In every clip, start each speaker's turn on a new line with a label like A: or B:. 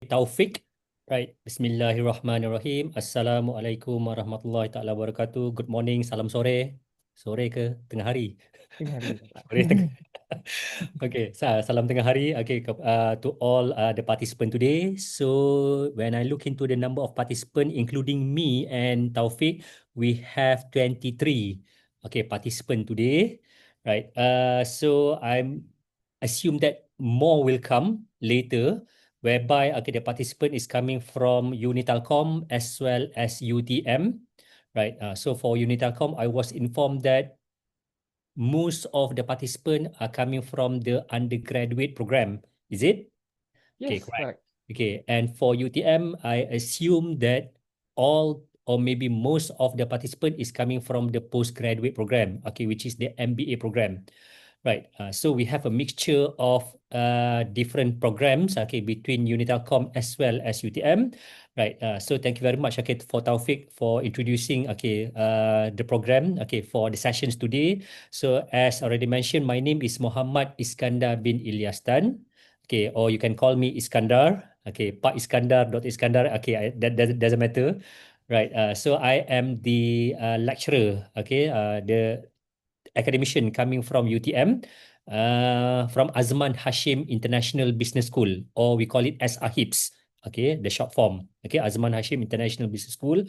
A: Taufik. Right. Bismillahirrahmanirrahim. Assalamualaikum warahmatullahi taala wabarakatuh. Good morning, salam sore. Sore ke tengah hari?
B: Tengah hari Pak.
A: Sore tengah. Okay, salam tengah hari. Okay, to all the participants today. So when I look into the number of participants, including me and Taufik, we have 23. Okay, participants today. Right. So I'm assume that more will come later, whereby okay, the participant is coming from Unitalcom as well as UTM. Right. So for Unitalcom, I was informed that most of the participants are coming from the undergraduate program. Is it? Okay,
B: Yes,
A: correct.
B: correct.
A: Okay, and for UTM, I assume that all or maybe most of the participant is coming from the postgraduate program, okay, which is the MBA program. Right. So we have a mixture of different programs, okay, between Unitalcom as well as UTM. Right. So thank you very much, okay, for Taufik for introducing, okay, the program, okay, for the sessions today. So as already mentioned, my name is Muhammad Iskandar bin Ilyas Tan. Okay, or you can call me Iskandar. Okay, Pak Iskandar, Dr. Iskandar. Okay, that doesn't matter. Right. So I am the lecturer. Okay. The academician coming from UTM, from Azman Hashim International Business School, or we call it as AHIBS. Okay, the short form. Okay, Azman Hashim International Business School.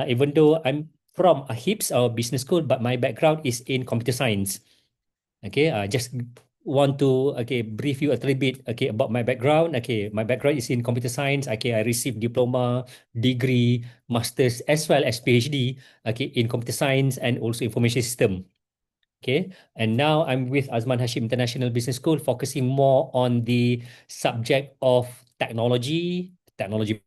A: Even though I'm from AHIBS or business school, but my background is in computer science. Okay, just want to brief you a little bit about my background. Okay, my background is in computer science. Okay, I received diploma, degree, masters as well as PhD. Okay, in computer science and also information system. Okay, and now I'm with Azman Hashim International Business School, focusing more on the subject of technology entrepreneurship,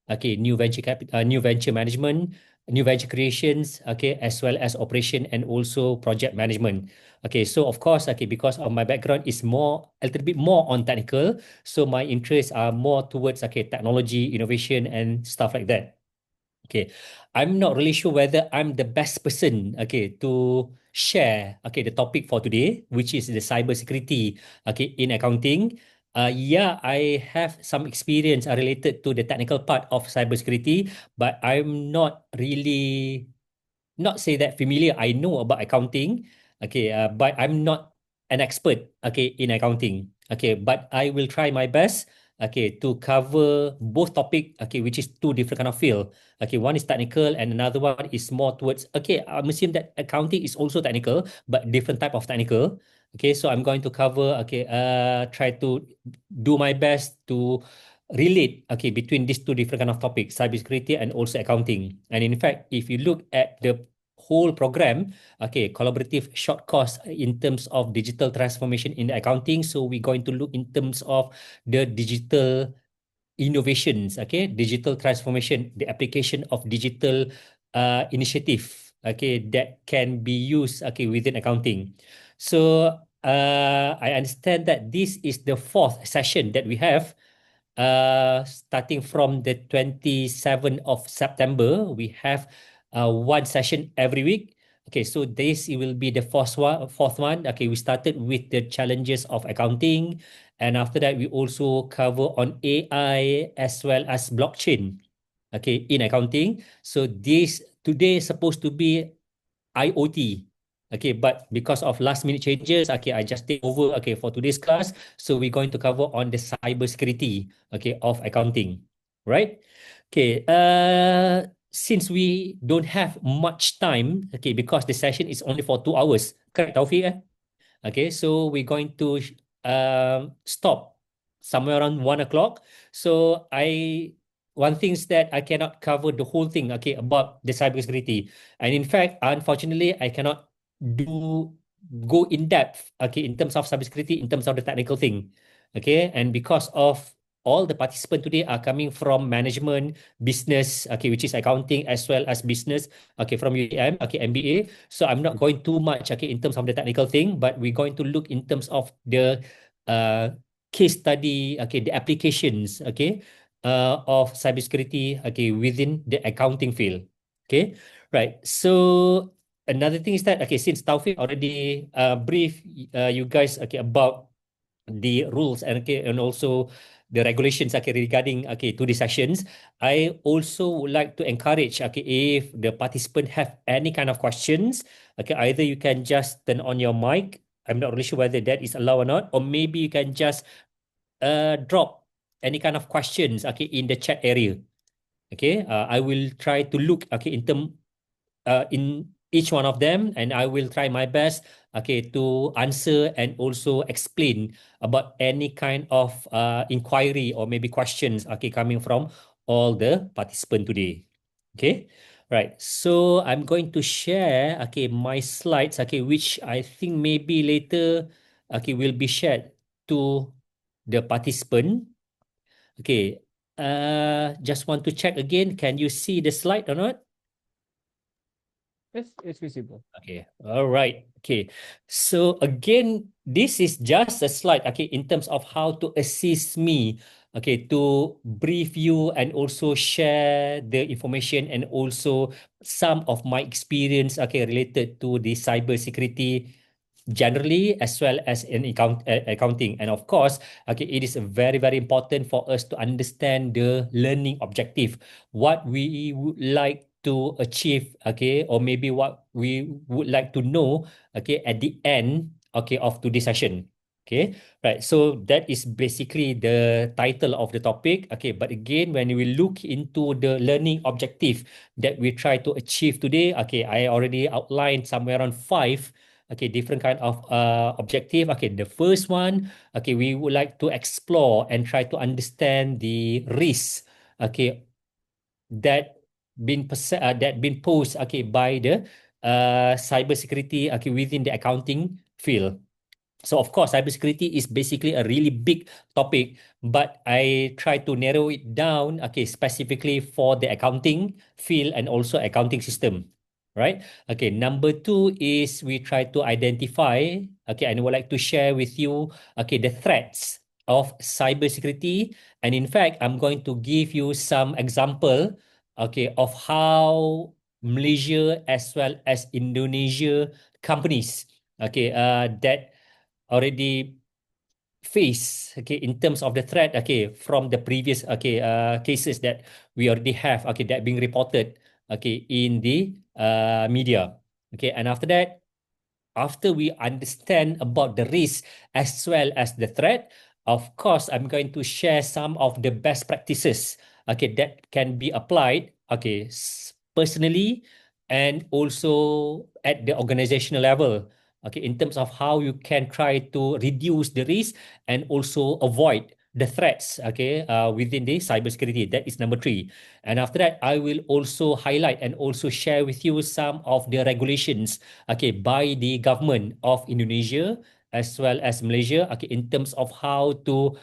A: okay, new venture management, new venture creations, okay, as well as operation and also project management. Okay, so of course, okay, because of my background is a little bit more on technical, so my interests are more towards technology, innovation, and stuff like that. Okay, I'm not really sure whether I'm the best person, to share, the topic for today, which is the cybersecurity, in accounting. Yeah, I have some experience related to the technical part of cybersecurity, but I'm not really not say that familiar. I know about accounting, but I'm not an expert, in accounting. Okay, but I will try my best, to cover both topic, which is two different kind of field. Okay, one is technical and another one is more towards, I'm assuming that accounting is also technical, but different type of technical. Okay, so I'm going to cover, try to do my best to relate, between these two different kind of topics, cybersecurity and also accounting. And in fact, if you look at the whole program, collaborative short course in terms of digital transformation in accounting. So we're going to look in terms of the digital innovations, digital transformation, the application of digital initiative, that can be used, within accounting. So I understand that this is the fourth session that we have. Starting from the 27th of September, we have one session every week. Okay, so this it will be the fourth one. Okay, we started with the challenges of accounting, and after that, we also cover on AI as well as blockchain. Okay, in accounting. So this today is supposed to be IoT. Okay, but because of last minute changes, I just take over, for today's class. So we're going to cover on the cyber security, of accounting, right? Okay, since we don't have much time, because the session is only for 2 hours, correct, Taufik? Okay, so we're going to stop somewhere around 1 o'clock. So one thing is that I cannot cover the whole thing, about the cybersecurity. And in fact, unfortunately, I cannot do go in depth, in terms of cybersecurity, in terms of the technical thing. Okay, and because of all the participants today are coming from management, business, which is accounting as well as business, from UAM, MBA. So I'm not going too much, in terms of the technical thing, but we're going to look in terms of the uh, case study, the applications, of cybersecurity, within the accounting field. Okay, right. So another thing is that, since Taufik already brief you guys, about the rules and okay, and also the regulations okay regarding okay to the sessions. I also would like to encourage okay if the participant have any kind of questions, okay, either you can just turn on your mic. I'm not really sure whether that is allowed or not, or maybe you can just drop any kind of questions okay in the chat area. Okay, I will try to look okay in each one of them, and I will try my best okay to answer and also explain about any kind of inquiry or maybe questions okay coming from all the participants today. Okay, right. So I'm going to share okay my slides okay, which I think maybe later okay will be shared to the participant. Okay. Just want to check again. Can you see the slide or not?
B: Yes, it's visible.
A: Okay. All right. Okay. So again, this is just a slide, okay, in terms of how to assist me, okay, to brief you and also share the information and also some of my experience, okay, related to the cyber security generally as well as in accounting. And of course, okay, it is very, very important for us to understand the learning objective, what we would like to achieve, okay, or maybe what we would like to know, okay, at the end, okay, of today's session. Okay, right. So that is basically the title of the topic. Okay, but again, when we look into the learning objective that we try to achieve today, okay, I already outlined somewhere around five okay different kind of objective. Okay, the first one, okay, we would like to explore and try to understand the risks okay that that been posed okay by the cyber security okay within the accounting field. So of course, cybersecurity is basically a really big topic, but I try to narrow it down, okay, specifically for the accounting field and also accounting system, right? Okay, number two is we try to identify, okay, and I would like to share with you, okay, the threats of cybersecurity. And in fact, I'm going to give you some example, okay, of how Malaysia as well as Indonesia companies, okay, that already face okay in terms of the threat okay from the previous okay cases that we already have okay that being reported okay in the media. Okay, and after that, after we understand about the risk as well as the threat, of course, I'm going to share some of the best practices, okay, that can be applied, okay, personally and also at the organizational level, okay, in terms of how you can try to reduce the risk and also avoid the threats, okay, within the cybersecurity. That is number three. And after that, I will also highlight and also share with you some of the regulations okay by the government of Indonesia as well as Malaysia okay in terms of how to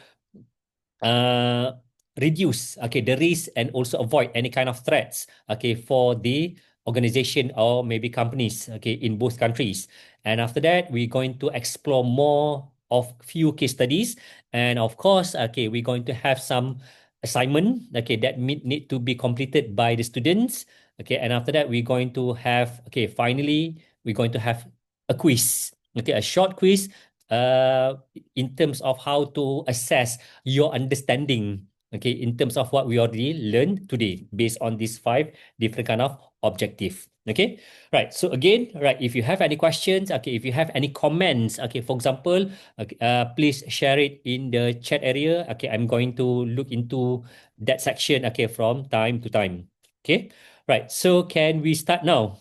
A: uh, reduce okay the risk and also avoid any kind of threats okay for the organization or maybe companies okay in both countries. And after that, we're going to explore more of few case studies, and of course okay we're going to have some assignment okay that need to be completed by the students. Okay, and after that we're going to have okay finally we're going to have a quiz, okay, a short quiz uh in terms of how to assess your understanding okay in terms of what we already learned today based on these five different kind of objective. Okay, right. So again, right, if you have any questions, okay, if you have any comments, okay, for example, okay, please share it in the chat area. Okay, I'm going to look into that section okay from time to time. Okay, right. So can we start now?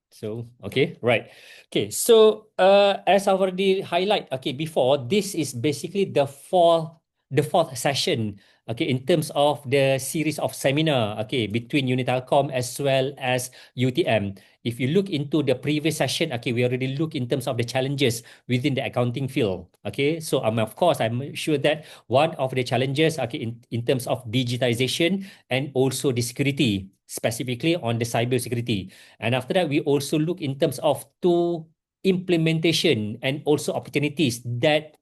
A: So, okay, right. Okay, so as I've already highlight, okay, before, this is basically the fourth session, okay, in terms of the series of seminar, okay, between Unitelcom as well as UTM. If you look into the previous session, okay, we already look in terms of the challenges within the accounting field. Okay, so of course, I'm sure that one of the challenges, okay, in terms of digitization and also the security, specifically on the cyber security. And after that, we also look in terms of two implementation and also opportunities that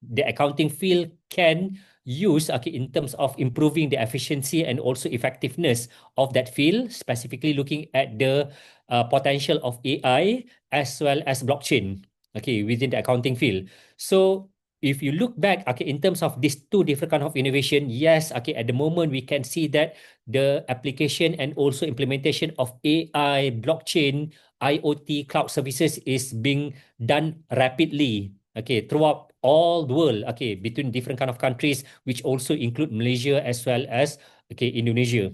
A: the accounting field can use okay, in terms of improving the efficiency and also effectiveness of that field, specifically looking at the potential of AI as well as blockchain, okay, within the accounting field. So if you look back, okay, in terms of these two different kind of innovation, yes, okay, at the moment we can see that the application and also implementation of AI, blockchain, IoT, cloud services is being done rapidly, okay, throughout all the world, okay, between different kind of countries, which also include Malaysia as well as, okay, Indonesia.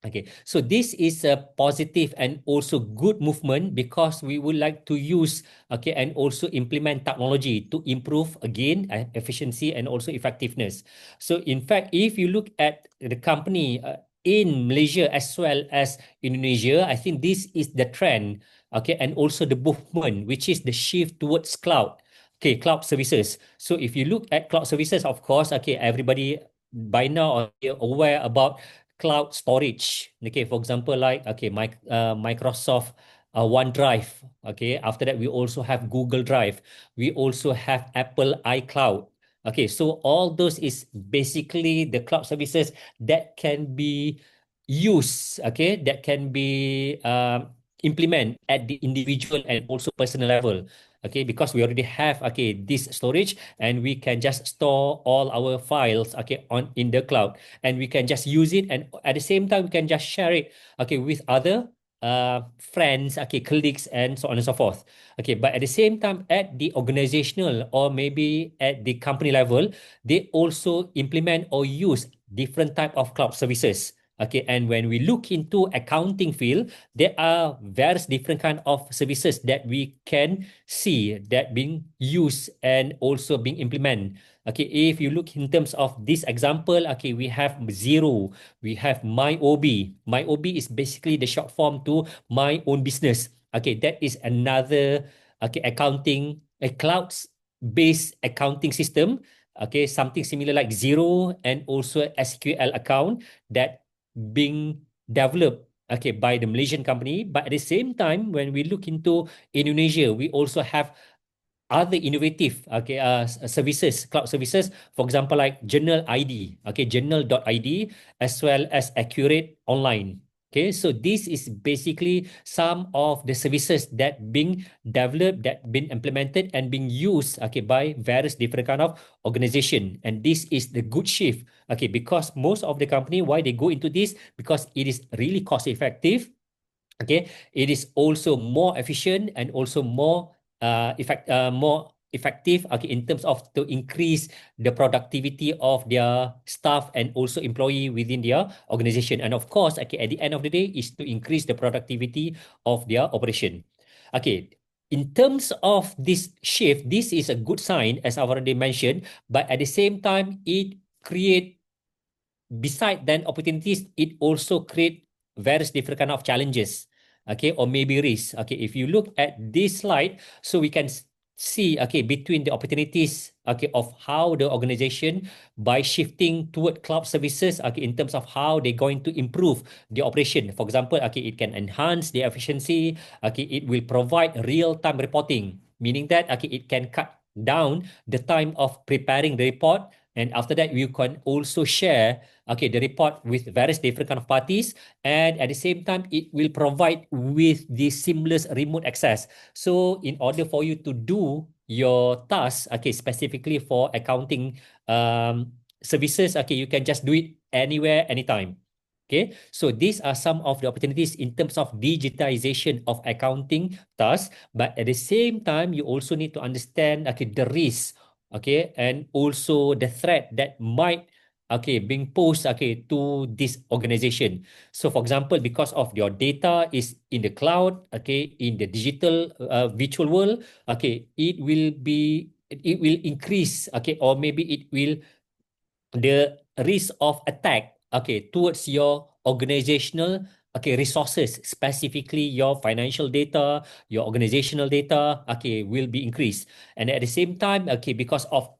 A: Okay, so this is a positive and also good movement because we would like to use, okay, and also implement technology to improve again efficiency and also effectiveness. So in fact, if you look at the company in Malaysia as well as Indonesia, I think this is the trend, okay, and also the movement, which is the shift towards cloud. Okay, cloud services. So if you look at cloud services, of course, okay, everybody by now are aware about cloud storage. Okay, for example, like Microsoft OneDrive. Okay, after that we also have Google Drive. We also have Apple iCloud. Okay, so all those is basically the cloud services that can be used. Okay, that can be implement at the individual and also personal level. Okay, because we already have, okay, this storage, and we can just store all our files, okay, on in the cloud, and we can just use it, and at the same time we can just share it, okay, with other friends, okay, colleagues, and so on and so forth. Okay, but at the same time, at the organizational or maybe at the company level, they also implement or use different type of cloud services. Okay, and when we look into accounting field, there are various different kind of services that we can see that being used and also being implemented. Okay, if you look in terms of this example, okay, we have Zero, we have MyOB. MyOB is basically the short form to my own business. Okay, that is another, okay, accounting, a cloud-based accounting system. Okay, something similar like Zero and also SQL account that being developed, okay, by the Malaysian company. But at the same time, when we look into Indonesia, we also have other innovative, okay, services, cloud services, for example, like Journal ID, okay, journal.id, as well as Accurate Online. Okay, so this is basically some of the services that being developed, that been implemented and being used, okay, by various different kind of organization. And this is the good shift, okay, because most of the company, why they go into this, because it is really cost effective. Okay, it is also more efficient and also more effective, okay, in terms of to increase the productivity of their staff and also employee within their organization. And of course, okay, at the end of the day is to increase the productivity of their operation. Okay, in terms of this shift, this is a good sign, as I've already mentioned, but at the same time it create, beside then opportunities, it also create various different kind of challenges, okay, or maybe risks. Okay, if you look at this slide, so we can see, okay, between the opportunities, okay, of how the organization by shifting toward cloud services, okay, in terms of how they're going to improve the operation. For example, okay, it can enhance the efficiency, okay, it will provide real-time reporting, meaning that, okay, it can cut down the time of preparing the report, and after that you can also share, okay, the report with various different kind of parties, and at the same time it will provide with the seamless remote access. So in order for you to do your task, okay, specifically for accounting services, okay, you can just do it anywhere, anytime. Okay, so these are some of the opportunities in terms of digitization of accounting tasks, but at the same time you also need to understand, okay, the risk, okay, and also the threat that might, okay, being posed, okay, to this organization. So for example, because of your data is in the cloud, okay, in the digital virtual world, okay, it will increase, okay, or maybe it will, the risk of attack, okay, towards your organizational, okay, resources, specifically your financial data, your organizational data, okay, will be increased. And at the same time, okay, because of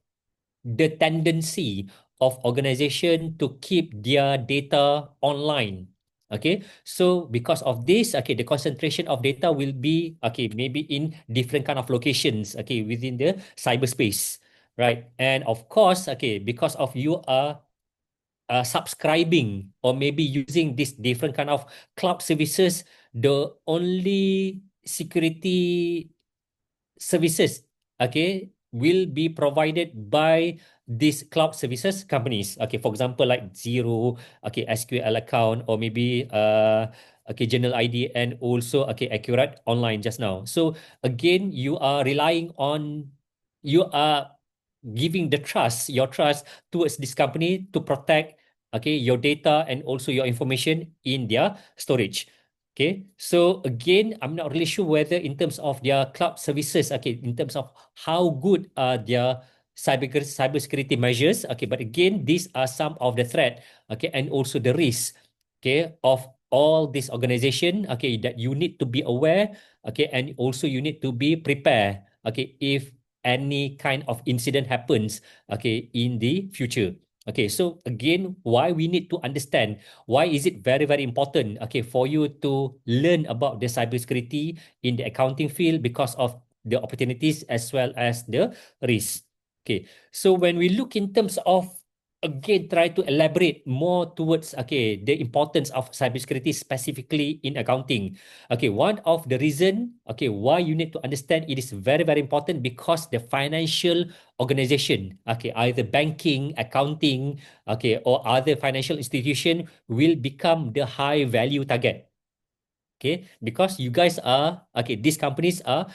A: the tendency of organization to keep their data online. Okay, so because of this, okay, the concentration of data will be, okay, maybe in different kind of locations, okay, within the cyberspace, right? And of course, okay, because of you are subscribing or maybe using this different kind of cloud services, the only security services, okay, will be provided by these cloud services companies. Okay, for example, like Zero, okay, SQL account, or maybe okay, Journal ID, and also okay, Accurate Online just now. So again, you are giving the trust, your trust towards this company to protect okay your data and also your information in their storage. Okay, so again, I'm not really sure whether in terms of their cloud services, okay, in terms of how good are their cybersecurity measures, okay, but again, these are some of the threat, okay, and also the risk, okay, of all this organization, okay, that you need to be aware, okay, and also you need to be prepared, okay, if any kind of incident happens, okay, in the future. Okay, so again, why we need to understand, why is it very, very important, okay, for you to learn about the cybersecurity in the accounting field because of the opportunities as well as the risks. Okay, so when we look in terms of again try to elaborate more towards okay the importance of cybersecurity specifically in accounting. Okay, one of the reason okay why you need to understand it is very, very important because the financial organization, okay, either banking, accounting, okay, or other financial institution will become the high value target. Okay, because you guys are okay, these companies are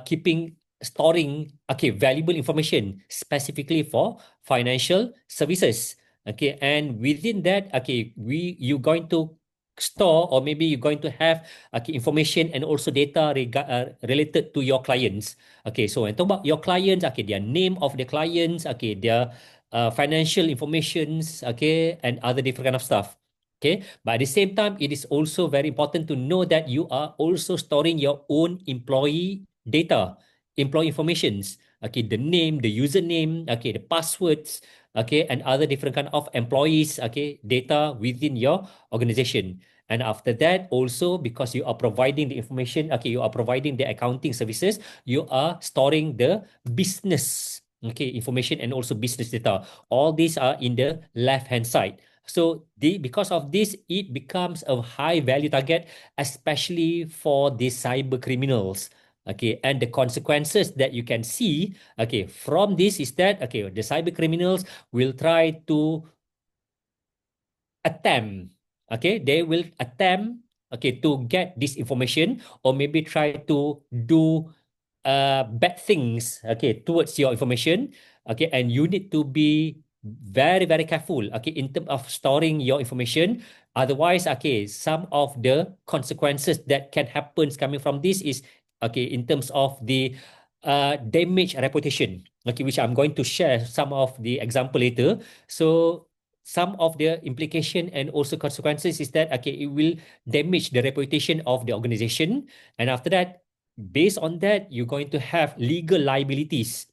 A: keeping storing okay valuable information specifically for financial services. Okay, and within that, okay, you going to store, or maybe you're going to have okay information and also data related to your clients. Okay, so when talk about your clients, okay, their name of the clients, okay, their financial informations, okay, and other different kind of stuff. Okay, but at the same time, it is also very important to know that you are also storing your own employee data, employee informations. Okay, the name, the username, okay, the passwords, okay, and other different kind of employees, okay, data within your organization. And after that, also because you are providing the information, okay, you are providing the accounting services, you are storing the business, okay, information and also business data. All these are in the left hand side. So because of this, it becomes a high value target, especially for the cyber criminals. Okay, and the consequences that you can see, okay, from this is that okay, the cyber criminals will try to attempt, okay, they will attempt, okay, to get this information or maybe try to do bad things, okay, towards your information, okay, and you need to be very, very careful, okay, in terms of storing your information. Otherwise, okay, some of the consequences that can happen coming from this is, okay, in terms of the damage reputation, okay, which I'm going to share some of the example later. So some of the implication and also consequences is that okay it will damage the reputation of the organization, and after that, based on that, you're going to have legal liabilities,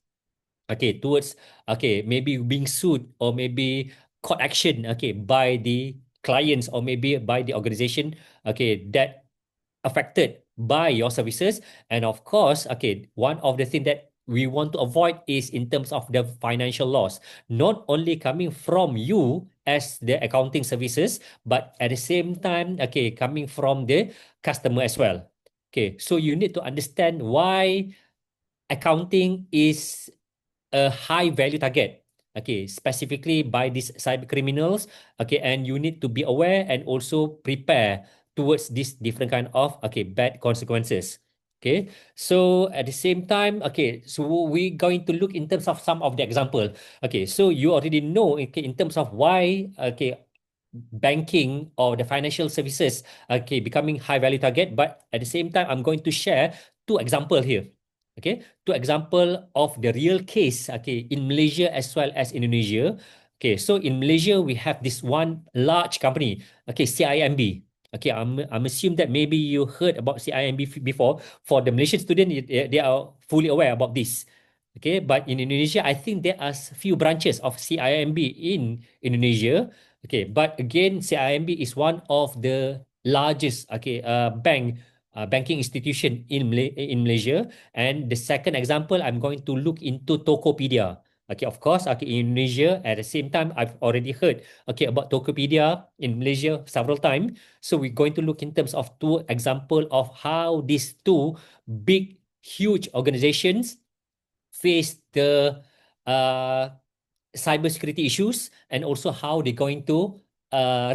A: okay, towards okay maybe being sued or maybe court action, okay, by the clients or maybe by the organization, okay, that affected by your services. And of course, okay, one of the things that we want to avoid is in terms of the financial loss, not only coming from you as the accounting services, but at the same time, okay, coming from the customer as well. Okay, so you need to understand why accounting is a high value target, okay, specifically by these cyber criminals, okay, and you need to be aware and also prepare towards this different kind of okay bad consequences. Okay, so at the same time, okay, so we're going to look in terms of some of the example. Okay, so you already know, okay, in terms of why okay banking or the financial services okay becoming high value target, but at the same time I'm going to share two example here. Okay, two example of the real case, okay, in Malaysia as well as Indonesia. Okay, so in Malaysia we have this one large company, okay, CIMB. Okay, I'm assume that maybe you heard about CIMB before. For the Malaysian student, they are fully aware about this. Okay, but in Indonesia, I think there are few branches of CIMB in Indonesia. Okay, but again, CIMB is one of the largest okay banking institution in Malaysia. And the second example, I'm going to look into Tokopedia. Okay, of course, okay, in Indonesia, at the same time, I've already heard, okay, about Tokopedia in Malaysia several times. So we're going to look in terms of two example of how these two big, huge organizations face the uh, cybersecurity issues and also how they're going to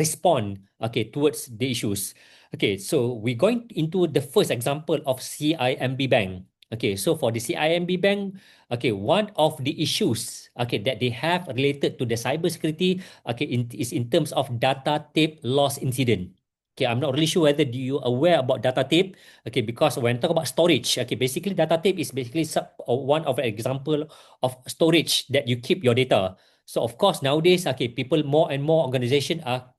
A: respond, okay, towards the issues. Okay, so we're going into the first example of CIMB Bank. Okay, so for the CIMB Bank, okay, one of the issues, okay, that they have related to the cybersecurity, okay, is in terms of data tape loss incident. Okay, I'm not really sure whether you aware about data tape. Okay, because when talk about storage, okay, basically data tape is basically one of an example of storage that you keep your data. So of course nowadays, okay, people more and more organization are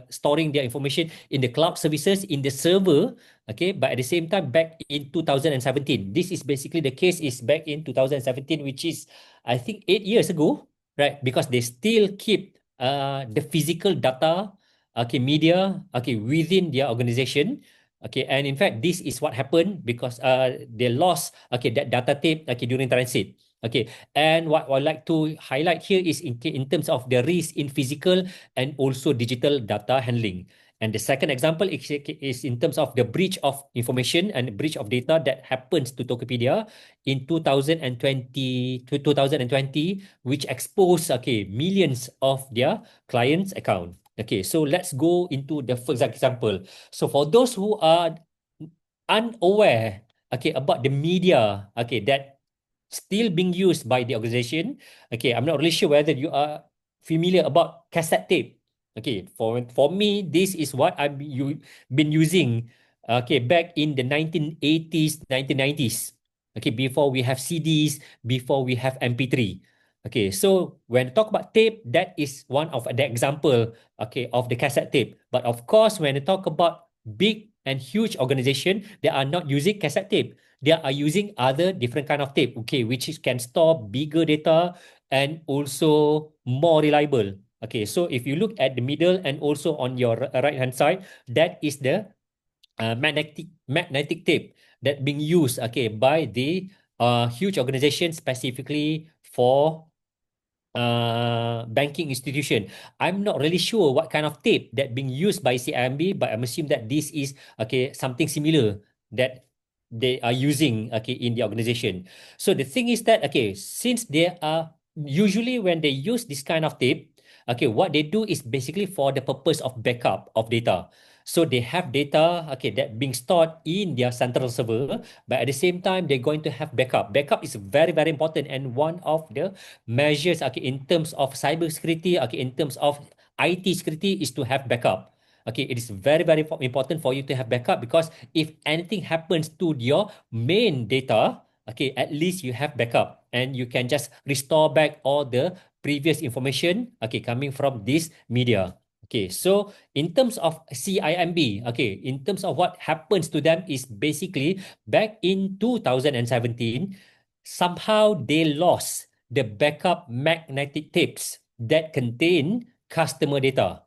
A: storing their information in the cloud services in the server. Okay, but at the same time, back in 2017, this is basically the case is back in 2017, which is I think 8 years ago, right? Because they still keep the physical data, okay, media, okay, within their organization. Okay, and in fact, this is what happened because they lost, okay, that data tape, okay, during transit. Okay, and what I'd like to highlight here is in terms of the risk in physical and also digital data handling. And the second example is in terms of the breach of information and breach of data that happens to Tokopedia in 2020 to 2020, which exposed, okay, millions of their clients' account. Okay, so let's go into the first example. So for those who are unaware, okay, about the media, okay, that still being used by the organization. Okay, I'm not really sure whether you are familiar about cassette tape. Okay, for me, this is what been using. Okay, back in the 1980s, 1990s. Okay, before we have CDs, before we have MP3. Okay, so when talk about tape, that is one of the example, okay, of the cassette tape. But of course, when I talk about big and huge organization, they are not using cassette tape. They are using other different kind of tape, okay, which can store bigger data and also more reliable. Okay, so if you look at the middle and also on your right hand side, that is the magnetic tape that being used, okay, by the huge organization specifically for banking institution. I'm not really sure what kind of tape that being used by CIMB, but I'm assuming that this is, okay, something similar that they are using, okay, in the organization. So the thing is that, okay, since they are usually when they use this kind of tape, okay, what they do is basically for the purpose of backup of data. So they have data, okay, that being stored in their central server, but at the same time they're going to have backup. Backup is very very important and one of the measures, okay, in terms of cybersecurity, okay, in terms of IT security is to have backup. Okay, it is very very important for you to have backup because if anything happens to your main data, okay, at least you have backup and you can just restore back all the previous information, okay, coming from this media. Okay, so in terms of CIMB, okay, in terms of what happens to them is basically back in 2017, somehow they lost the backup magnetic tapes that contain customer data.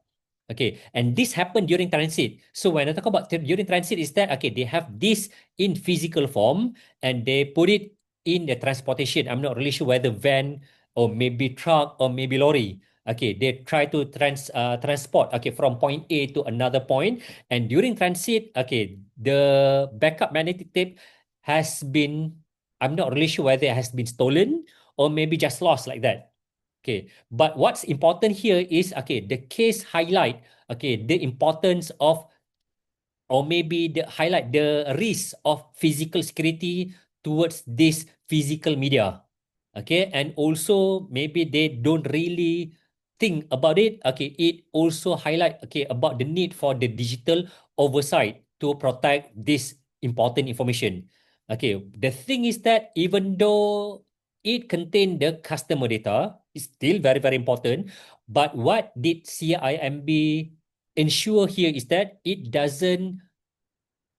A: Okay, and this happened during transit. So when I talk about during transit, is that okay? They have this in physical form and they put it in the transportation. I'm not really sure whether van or maybe truck or maybe lorry. Okay, they try to transport, okay, from point A to another point, and during transit, okay, the backup magnetic tape has been, I'm not really sure whether it has been stolen or maybe just lost like that. Okay, but what's important here is, okay, the case highlight, okay, the importance of, or maybe the highlight the risk of physical security towards this physical media. Okay, and also maybe they don't really think about it. Okay, it also highlight, okay, about the need for the digital oversight to protect this important information. Okay, the thing is that even though it contain the customer data, it's still very very important. But what did CIMB ensure here is that it doesn't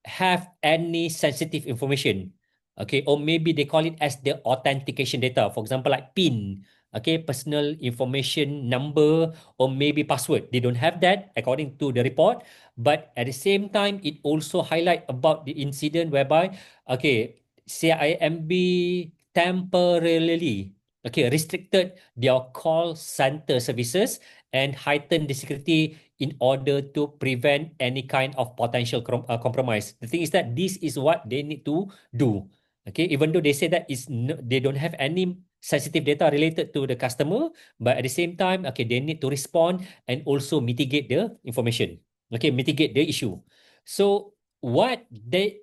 A: have any sensitive information. Okay, or maybe they call it as the authentication data. For example, like PIN, okay, personal information number, or maybe password. They don't have that according to the report. But at the same time, it also highlight about the incident whereby, okay, CIMB temporarily, restricted their call center services and heightened the security in order to prevent any kind of potential compromise. The thing is that this is what they need to do. Okay, even though they say that they don't have any sensitive data related to the customer, but at the same time, they need to respond and also mitigate the information. Okay, mitigate the issue. So what the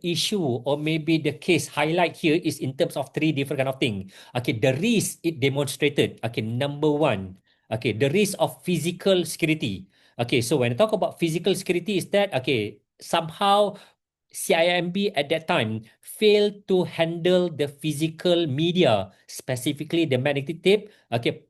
A: issue or maybe the case highlight here is in terms of three different kind of thing. Okay, the risk it demonstrated. Okay, number one, the risk of physical security. Okay, so when I talk about physical security, is that somehow CIMB at that time failed to handle the physical media, specifically the magnetic tape,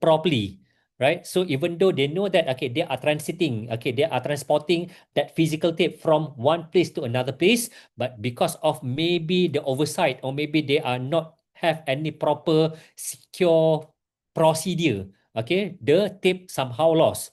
A: properly. Right. So even though they know that they are transiting, they are transporting that physical tape from one place to another place, but because of maybe the oversight or maybe they are not have any proper secure procedure, the tape somehow lost.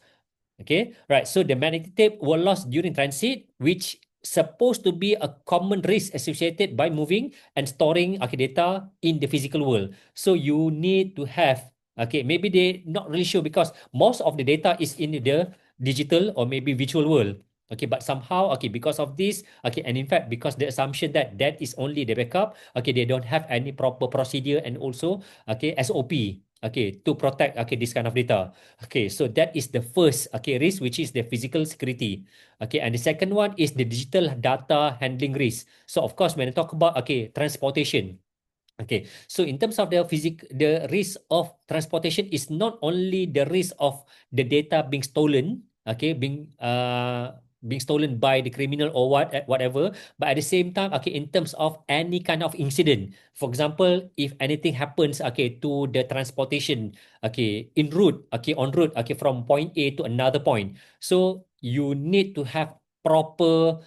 A: Okay, right. So the magnetic tape were lost during transit, which supposed to be a common risk associated by moving and storing data in the physical world. So you need to have maybe they not really sure because most of the data is in the digital or maybe virtual world. Okay, but somehow because of this and in fact because the assumption that that is only the backup, they don't have any proper procedure and also SOP to protect this kind of data. Okay, so that is the first risk, which is the physical security. Okay, and the second one is the digital data handling risk. So of course, when I talk about transportation, okay, so in terms of the risk of transportation is not only the risk of the data being stolen, being stolen by the criminal or whatever, but at the same time, in terms of any kind of incident, for example, if anything happens, to the transportation, en route, from point A to another point, so you need to have proper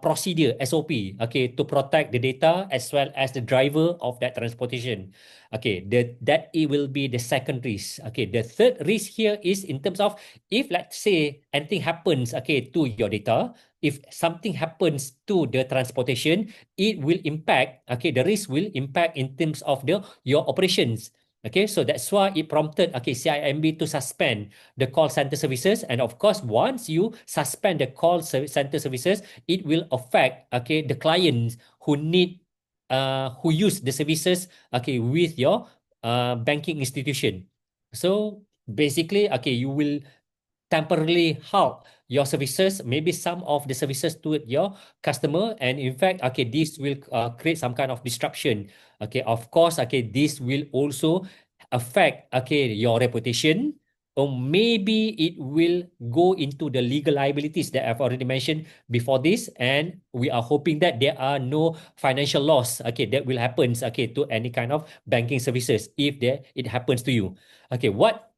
A: procedure SOP to protect the data as well as the driver of that transportation. That it will be the second risk. The third risk here is in terms of if let's say anything happens to your data, if something happens to the transportation, it will impact the risk will impact in terms of the your operations. So that's why it prompted CIMB to suspend the call center services. And of course, once you suspend the center services, it will affect the clients who need who use the services with your banking institution. So basically, you will temporarily halt your services, maybe some of the services to your customer, and in fact, this will create some kind of disruption. Of course, this will also affect your reputation, or maybe it will go into the legal liabilities that I've already mentioned before this, and we are hoping that there are no financial loss that will happen to any kind of banking services if there it happens to you. What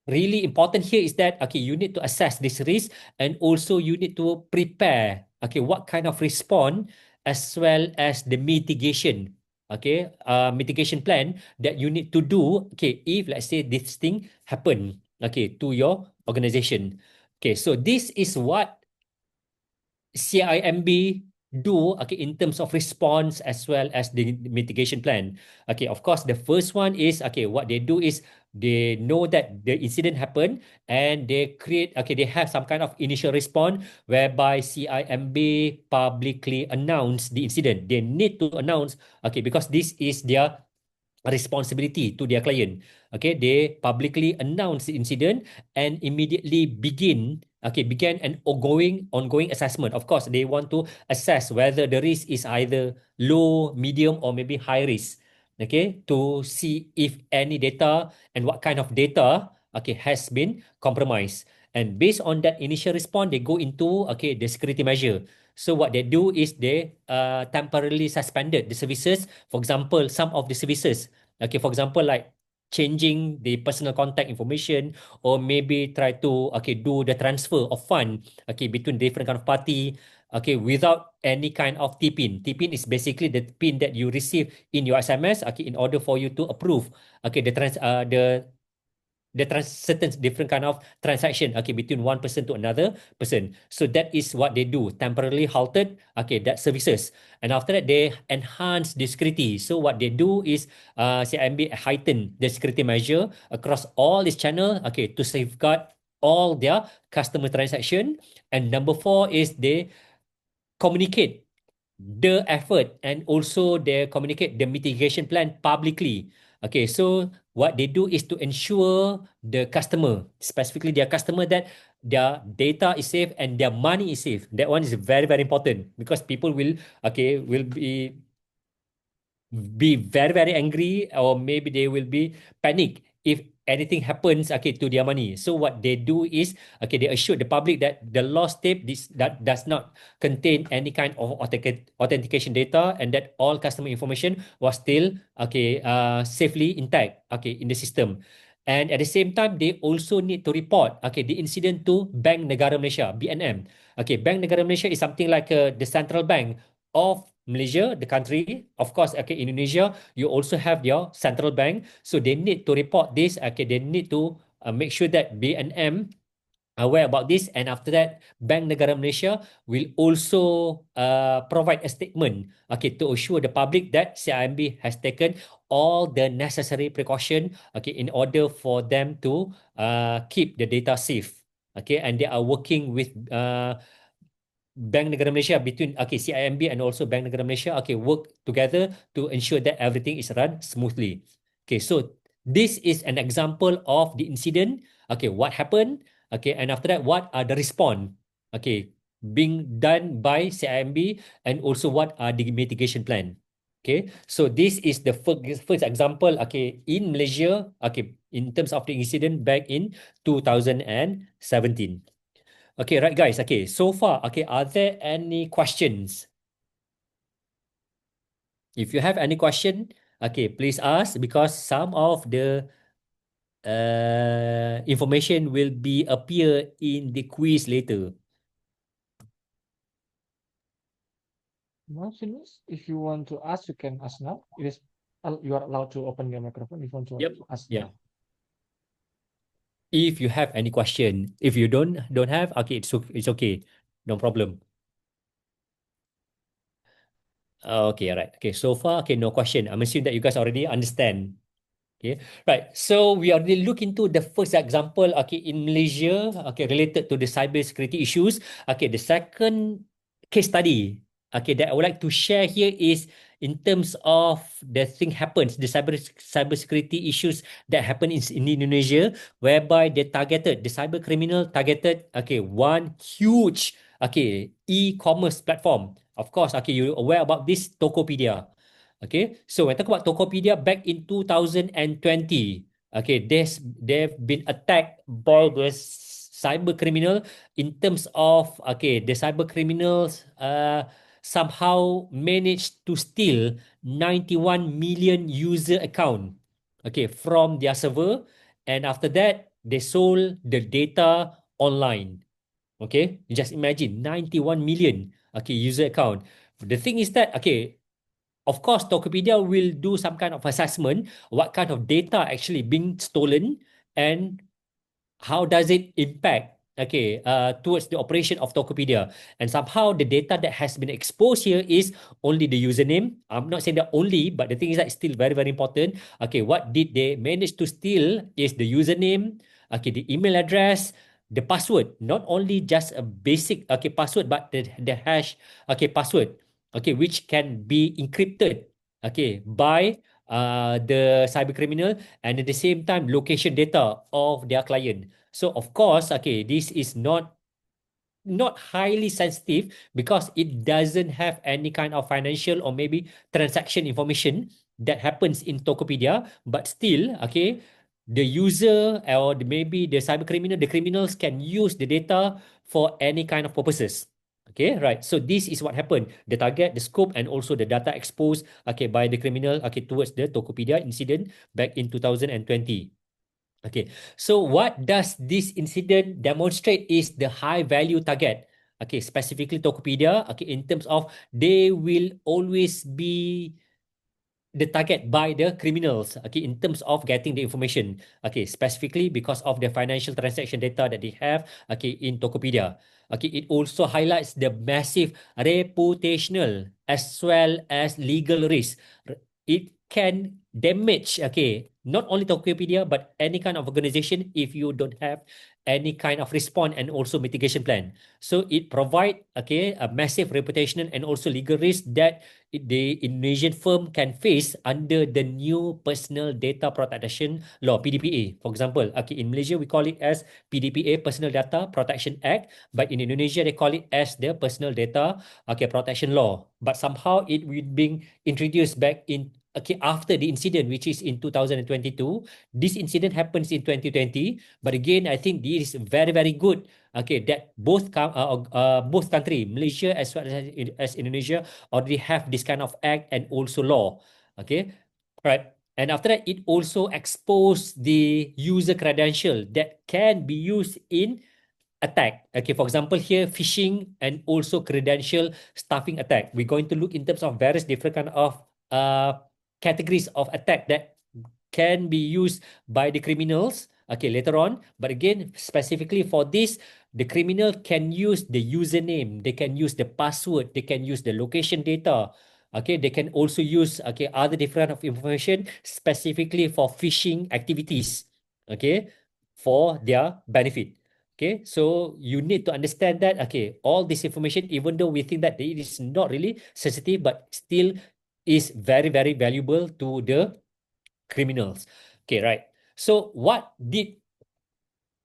A: really important here is that you need to assess this risk, and also you need to prepare what kind of response as well as the mitigation plan that you need to do if let's say this thing happen to your organization. So this is what CIMB do in terms of response as well as the mitigation plan. Of course, the first one is what they do is they know that the incident happened, and they create they have some kind of initial response whereby CIMB publicly announce the incident. They need to announce because this is their responsibility to their client. They publicly announce the incident and immediately began an ongoing assessment. Of course, they want to assess whether the risk is either low, medium, or maybe high risk. To see if any data and what kind of data has been compromised. And based on that initial response, they go into the security measure. So what they do is they temporarily suspended the services. For example, some of the services, for example, like changing the personal contact information, or maybe try to do the transfer of fund between different kind of party without any kind of T-pin. T-pin is basically the pin that you receive in your SMS in order for you to approve the certain different kind of transaction, okay, between one person to another person. So that is what they do, temporarily halted, okay, that services. And after that, they enhance the security. So what they do is, CIMB heighten the security measure across all this channel, okay, to safeguard all their customer transaction. And number four is they communicate the effort and also they communicate the mitigation plan publicly. Okay, so what they do is to ensure the customer, specifically their customer, that their data is safe and their money is safe. That one is very, very important because people will, okay, will be very, very angry, or maybe they will be panic if anything happens, okay, to their money. So what they do is, okay, they assure the public that the lost tape that does not contain any kind of authentication data, and that all customer information was still, okay, safely intact, okay, in the system. And at the same time, they also need to report, okay, the incident to Bank Negara Malaysia, BNM. Okay, Bank Negara Malaysia is something like the central bank of Malaysia, the country. Of course, okay, Indonesia, you also have your central bank. So they need to report this. Okay, they need to make sure that BNM aware about this. And after that, Bank Negara Malaysia will also provide a statement, okay, to assure the public that CIMB has taken all the necessary precaution, okay, in order for them to keep the data safe. Okay, and they are working with Bank Negara Malaysia, between, okay, CIMB and also Bank Negara Malaysia, okay, work together to ensure that everything is run smoothly. Okay, so this is an example of the incident. Okay, what happened? Okay, and after that, what are the response? Okay, being done by CIMB, and also what are the mitigation plan? Okay, so this is the first example, okay, in Malaysia, okay, in terms of the incident back in 2017. Okay, right, guys. Okay, so far, okay, are there any questions? If you have any question, okay, please ask, because some of the information will be appear in the quiz later.
B: No, Sinus, if you want to ask, you can ask now. It is you are allowed to open your microphone if you want to
A: Yep.
B: ask
A: Yeah.
B: now.
A: If you have any question, if you don't have, okay, it's okay, no problem. Okay, all right. Okay, so far, okay, no question. I'm assuming that you guys already understand. Okay, right. So we already look into the first example, okay, in Malaysia, okay, related to the cyber security issues. Okay, the second case study, okay, that I would like to share here is in terms of the thing happens, the cyber security issues that happen in Indonesia, whereby the cyber criminal targeted, okay, one huge, okay, e-commerce platform. Of course, okay, you're aware about this Tokopedia. Okay, so when I talk about Tokopedia back in 2020, okay, they've been attacked by the cyber criminal. In terms of, okay, the cyber criminals somehow managed to steal 91 million user account, okay, from their server, and after that they sold the data online. Okay, you just imagine 91 million, okay, user account. The thing is that, okay, of course, Tokopedia will do some kind of assessment, what kind of data actually being stolen, and how does it impact, okay, towards the operation of Tokopedia. And somehow the data that has been exposed here is only the username. I'm not saying that only, but the thing is that it's still very, very important. Okay, what did they manage to steal is the username, okay, the email address, the password, not only just a basic, okay, password, but the hash, okay, password, okay, which can be encrypted, okay, by the cyber criminal, and at the same time location data of their client. So of course, okay, this is not highly sensitive because it doesn't have any kind of financial or maybe transaction information that happens in Tokopedia, but still, okay, the user or maybe the cyber criminal, the criminals can use the data for any kind of purposes. Okay, right. So this is what happened. The target, the scope, and also the data exposed, okay, by the criminal, okay, towards the Tokopedia incident back in 2020. Okay, so what does this incident demonstrate is the high value target. Okay, specifically Tokopedia. Okay, in terms of they will always be the target by the criminals, okay, in terms of getting the information, okay, specifically because of the financial transaction data that they have, okay, in Tokopedia. Okay, it also highlights the massive reputational as well as legal risk. It can damage, okay, not only Tokopedia but any kind of organization if you don't have any kind of response and also mitigation plan. So it provide, okay, a massive reputational and also legal risk that the Indonesian firm can face under the new Personal Data Protection Law, PDPA. For example, okay, in Malaysia we call it as PDPA, Personal Data Protection Act, but in Indonesia they call it as the Personal Data, okay, Protection Law. But somehow it will being introduced back in, okay, after the incident, which is in 2022. This incident happens in 2020, but again I think this is very very good, okay, that both country, Malaysia as well as Indonesia, already have this kind of act and also law. Okay, right. And after that, it also expose the user credential that can be used in attack. Okay, for example, here phishing and also credential stuffing attack. We're going to look in terms of various different kind of uh, categories of attack that can be used by the criminals. Okay, later on. But again, specifically for this, the criminal can use the username, they can use the password, they can use the location data. Okay, they can also use, okay, other different of information specifically for phishing activities. Okay, for their benefit. Okay, so you need to understand that, okay, all this information, even though we think that it is not really sensitive, but still is very, very valuable to the criminals. Okay, right. So what did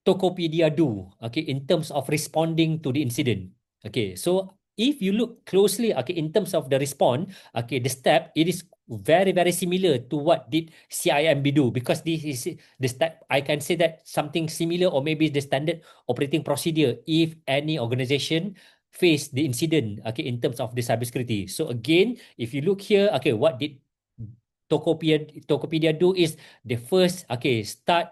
A: Tokopedia do, okay, in terms of responding to the incident? Okay, so if you look closely, okay, in terms of the response, okay, the step, it is very, very similar to what did CIMB do, because this is the step, I can say that something similar or maybe the standard operating procedure if any organization face the incident, okay, in terms of the cybersecurity. So again, if you look here, okay, what did Tokopedia do is the first, okay, start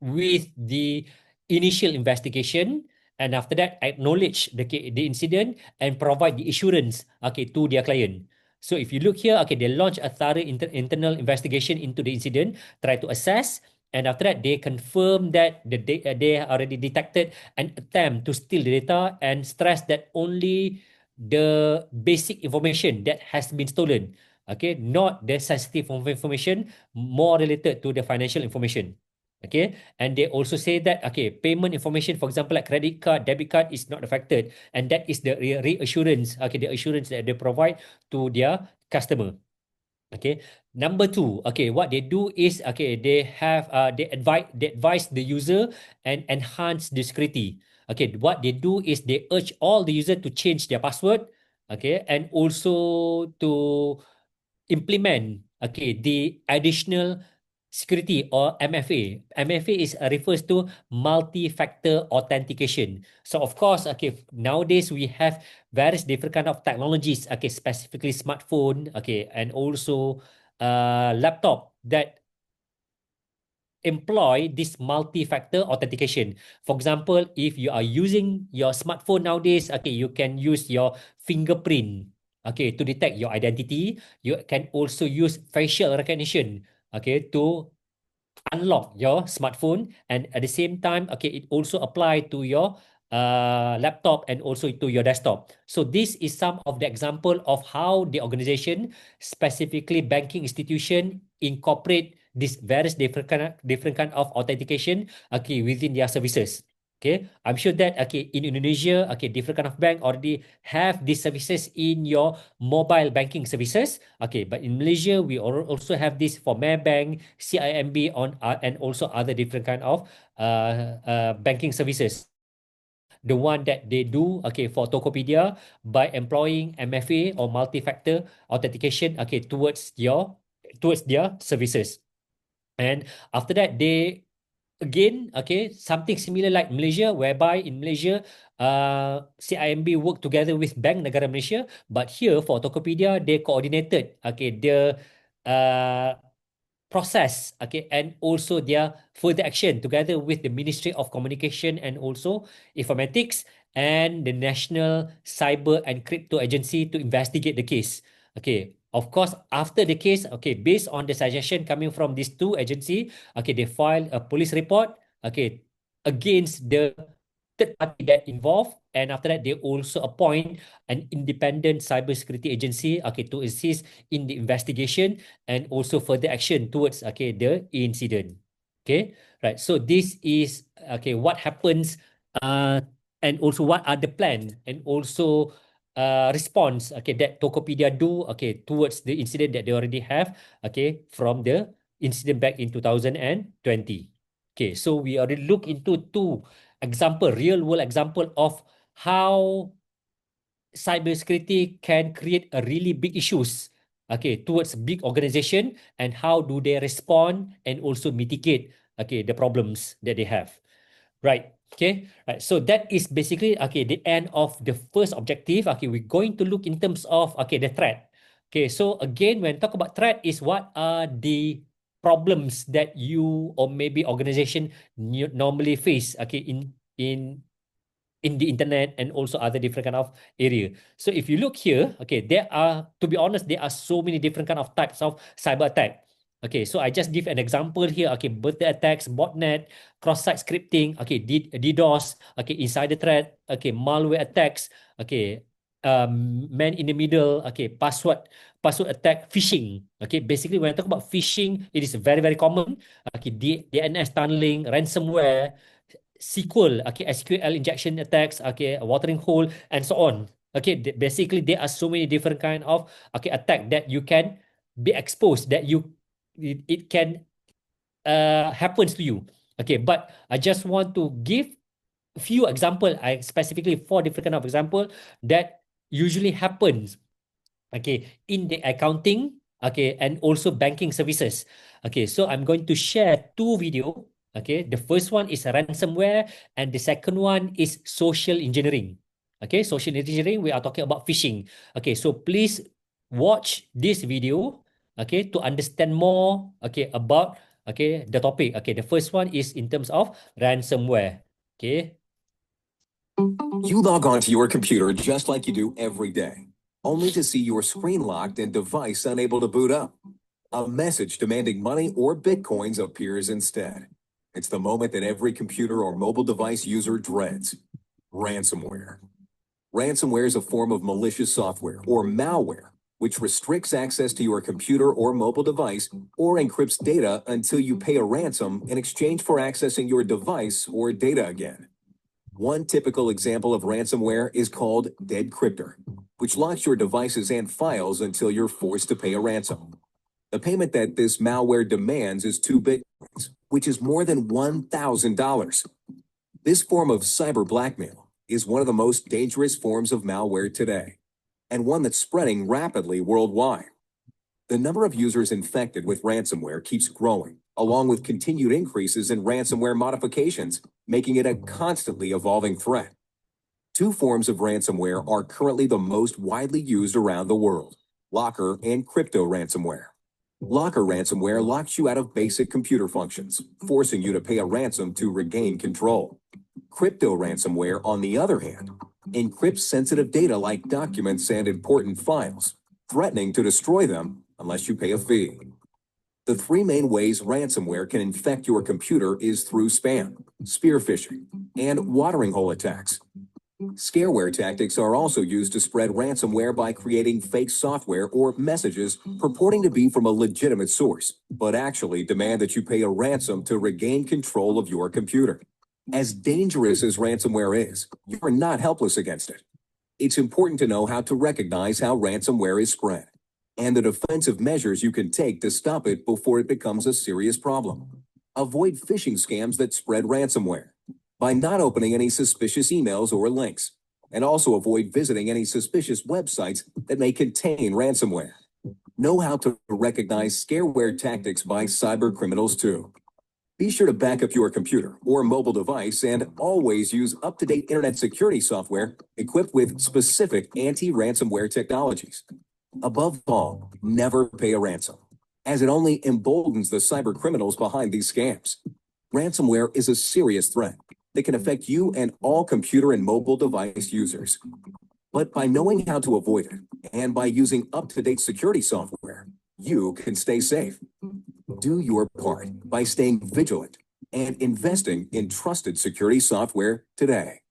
A: with the initial investigation, and after that acknowledge the incident and provide the assurance, okay, to their client. So if you look here, okay, they launch a thorough internal investigation into the incident, try to assess, and after that they confirm that they already detected an attempt to steal the data and stress that only the basic information that has been stolen, okay, not the sensitive information, more related to the financial information. Okay, and they also say that, okay, payment information, for example, like credit card, debit card, is not affected, and that is the reassurance, okay, the assurance that they provide to their customer. Okay, number two, okay, what they do is, okay, they advise the user and enhance the security. Okay, what they do is they urge all the user to change their password, okay, and also to implement, okay, the additional security or MFA. MFA is refers to multi-factor authentication. So of course, okay, nowadays we have various different kind of technologies, okay, specifically smartphone, okay, and also laptop that employ this multi-factor authentication. For example, if you are using your smartphone nowadays, okay, you can use your fingerprint, okay, to detect your identity. You can also use facial recognition, okay, to unlock your smartphone, and at the same time, okay, it also apply to your laptop and also to your desktop. So this is some of the example of how the organization, specifically banking institution, incorporate this various different kind of authentication, okay, within their services. Okay, I'm sure that, okay, in Indonesia, okay, different kind of bank already have these services in your mobile banking services. Okay, but in Malaysia, we also have this for Maybank, CIMB and also other different kind of banking services. So the one that they do, okay, for Tokopedia by employing MFA or multi-factor authentication, okay, towards their services. And after that, they again, okay, something similar like Malaysia, whereby in Malaysia, CIMB work together with Bank Negara Malaysia, but here for Tokopedia, they coordinated, okay, the uh, process, okay, and also their further action together with the Ministry of Communication and also Informatics and the National Cyber and Crypto Agency to investigate the case. Okay, Of course, after the case, okay, based on the suggestion coming from these two agencies, okay, they filed a police report, okay, against the third party that involved, and after that, they also appoint an independent cybersecurity agency, okay, to assist in the investigation and also further action towards, okay, the incident. Okay, right. So this is okay. What happens, uh, and also what are the plan, and also response, okay, that Tokopedia do, okay, towards the incident that they already have, okay, from the incident back in 2020. Okay, so we already look into two example, real world example of how cybersecurity can create a really big issues, okay, towards big organization, and how do they respond and also mitigate, okay, the problems that they have. Right. Okay. Right. So that is basically, okay, the end of the first objective. Okay, we're going to look in terms of, okay, the threat. Okay. So again, when talk about threat, is what are the problems that you or maybe organization normally face, okay, in the internet and also other different kind of area. So if you look here, okay, there are, to be honest, there are so many different kind of types of cyber attack. Okay, so I just give an example here. Okay, birthday attacks, botnet, cross-site scripting, okay, DDoS, okay, insider threat, okay, malware attacks, okay, man in the middle, okay, password attack, phishing. Okay, basically when I talk about phishing, it is very, very common. Okay, DNS tunneling, ransomware, SQL, okay, SQL injection attacks, okay, a watering hole, and so on. Okay, basically there are so many different kind of, okay, attack that you can be exposed, that it can happens to you. Okay, but I just want to give a few example. I specifically four different kind of example that usually happens, okay, in the accounting, okay, and also banking services. Okay, so I'm going to share two video. Okay, the first one is ransomware, and the second one is social engineering. Okay, social engineering, we are talking about phishing. Okay, so please watch this video, okay, to understand more, okay, about, okay, the topic. Okay, the first one is in terms of ransomware. Okay.
C: You log onto your computer just like you do every day, only to see your screen locked and device unable to boot up. A message demanding money or bitcoins appears instead. It's the moment that every computer or mobile device user dreads: ransomware. Ransomware is a form of malicious software or malware which restricts access to your computer or mobile device or encrypts data until you pay a ransom in exchange for accessing your device or data again. One typical example of ransomware is called Dead Cryptor, which locks your devices and files until you're forced to pay a ransom. The payment that this malware demands is 2 bitcoins, which is more than $1,000. This form of cyber blackmail is one of the most dangerous forms of malware today, and one that's spreading rapidly worldwide. The number of users infected with ransomware keeps growing, along with continued increases in ransomware modifications, making it a constantly evolving threat. Two forms of ransomware are currently the most widely used around the world: locker and crypto ransomware. Locker ransomware locks you out of basic computer functions, forcing you to pay a ransom to regain control. Crypto ransomware, on the other hand, encrypts sensitive data like documents and important files, threatening to destroy them unless you pay a fee. The three main ways ransomware can infect your computer is through spam, spear phishing, and watering hole attacks. Scareware tactics are also used to spread ransomware by creating fake software or messages purporting to be from a legitimate source, but actually demand that you pay a ransom to regain control of your computer. As dangerous as ransomware is, you are not helpless against it. It's important to know how to recognize how ransomware is spread and the defensive measures you can take to stop it before it becomes a serious problem. Avoid phishing scams that spread ransomware by not opening any suspicious emails or links, and also avoid visiting any suspicious websites that may contain ransomware. Know how to recognize scareware tactics by cyber criminals too. Be sure to back up your computer or mobile device and always use up-to-date internet security software equipped with specific anti-ransomware technologies. Above all, never pay a ransom, as it only emboldens the cyber criminals behind these scams. Ransomware is a serious threat that can affect you and all computer and mobile device users. But by knowing how to avoid it and by using up-to-date security software, you can stay safe. Do your part by staying vigilant and investing in trusted security software today.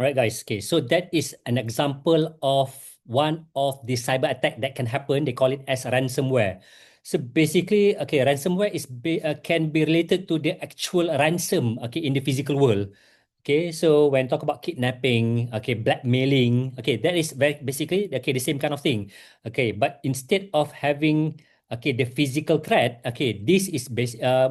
A: All right, guys. Okay, so that is an example of one of the cyber attack that can happen. They call it as ransomware. So basically, okay, ransomware can be related to the actual ransom, okay, in the physical world. Okay, so when talk about kidnapping, okay, blackmailing, okay, that is basically okay the same kind of thing. Okay, but instead of having okay the physical threat, okay, this is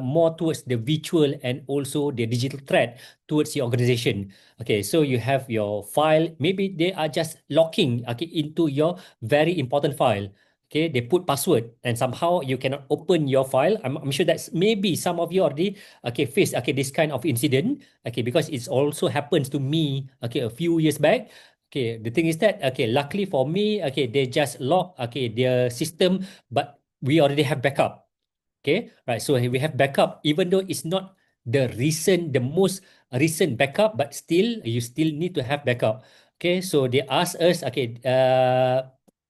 A: more towards the virtual and also the digital threat towards the organization. Okay, so you have your file, maybe they are just locking okay into your very important file. Okay, they put password and somehow you cannot open your file. I'm sure that's maybe some of you already okay face okay this kind of incident. Okay, because it also happens to me okay a few years back. Okay, the thing is that okay luckily for me okay they just lock okay their system, but we already have backup. Okay, right. So we have backup, even though it's not the most recent backup, but still you still need to have backup. Okay, so they ask us, okay,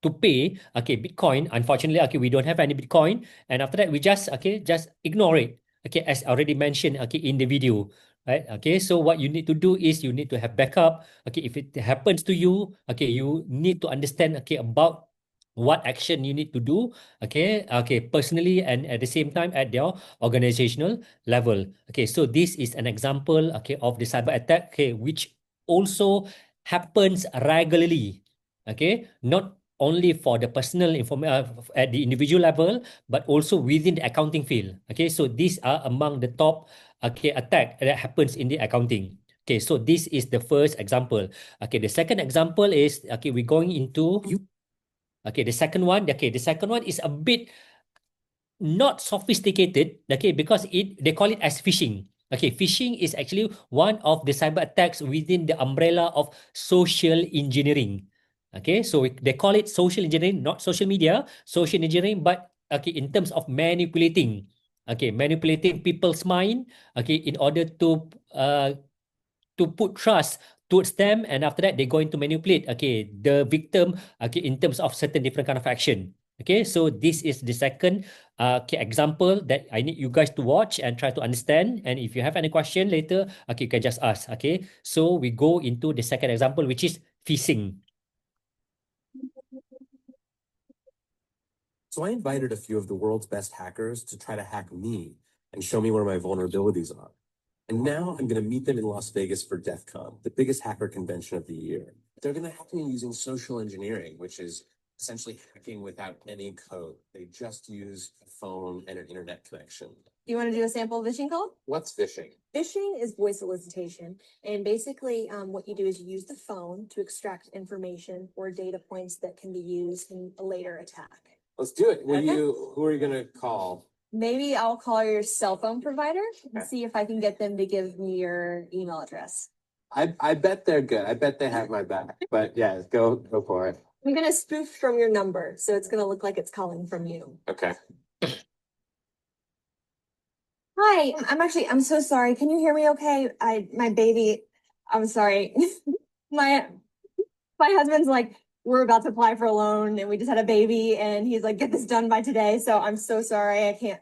A: to pay, okay, Bitcoin. Unfortunately, okay, we don't have any Bitcoin, and after that we just, okay, just ignore it. Okay, as already mentioned, okay, in the video, right? Okay, so what you need to do is you need to have backup. Okay, if it happens to you, okay, you need to understand, okay, about what action you need to do okay personally and at the same time at your organizational level. Okay, so this is an example okay of the cyber attack okay which also happens regularly. Okay, not only for the personal information at the individual level but also within the accounting field. Okay, so these are among the top okay attack that happens in the accounting. Okay, so this is the first example. Okay, the second example is okay we're going into okay, the second one is a bit not sophisticated, okay, because they call it as phishing. Okay, phishing is actually one of the cyber attacks within the umbrella of social engineering. Okay, so they call it social engineering, not social media, social engineering, but okay, in terms of manipulating, okay, manipulating people's mind, okay, in order to put trust towards them, and after that they're going to manipulate okay the victim okay in terms of certain different kind of action. Okay, so this is the second okay, example that I need you guys to watch and try to understand, and if you have any question later okay you can just ask. Okay, so we go into the second example, which is phishing.
D: So I invited a few of the world's best hackers to try to hack me and show me where my vulnerabilities are. And now I'm going to meet them in Las Vegas for DEF CON, the biggest hacker convention of the year. They're going to hack me using social engineering, which is essentially hacking without any code. They just use a phone and an internet connection.
E: You want to do a sample phishing code?
D: What's phishing?
E: Phishing is voice solicitation. And basically, what you do is you use the phone to extract information or data points that can be used in a later attack.
D: Let's do it.
E: Okay.
D: Who are you going to call?
E: Maybe I'll call your cell phone provider and
D: Okay.
E: see if I can get them to give me your email address.
D: I bet they're good. I bet they have my back. But yeah, go for it.
E: I'm going to spoof from your number, so it's going to look like it's calling from you.
D: Okay.
E: Hi, I'm so sorry. Can you hear me okay? My baby, I'm sorry. my husband's like, we're about to apply for a loan and we just had a baby and he's like, get this done by today. So I'm so sorry. I can't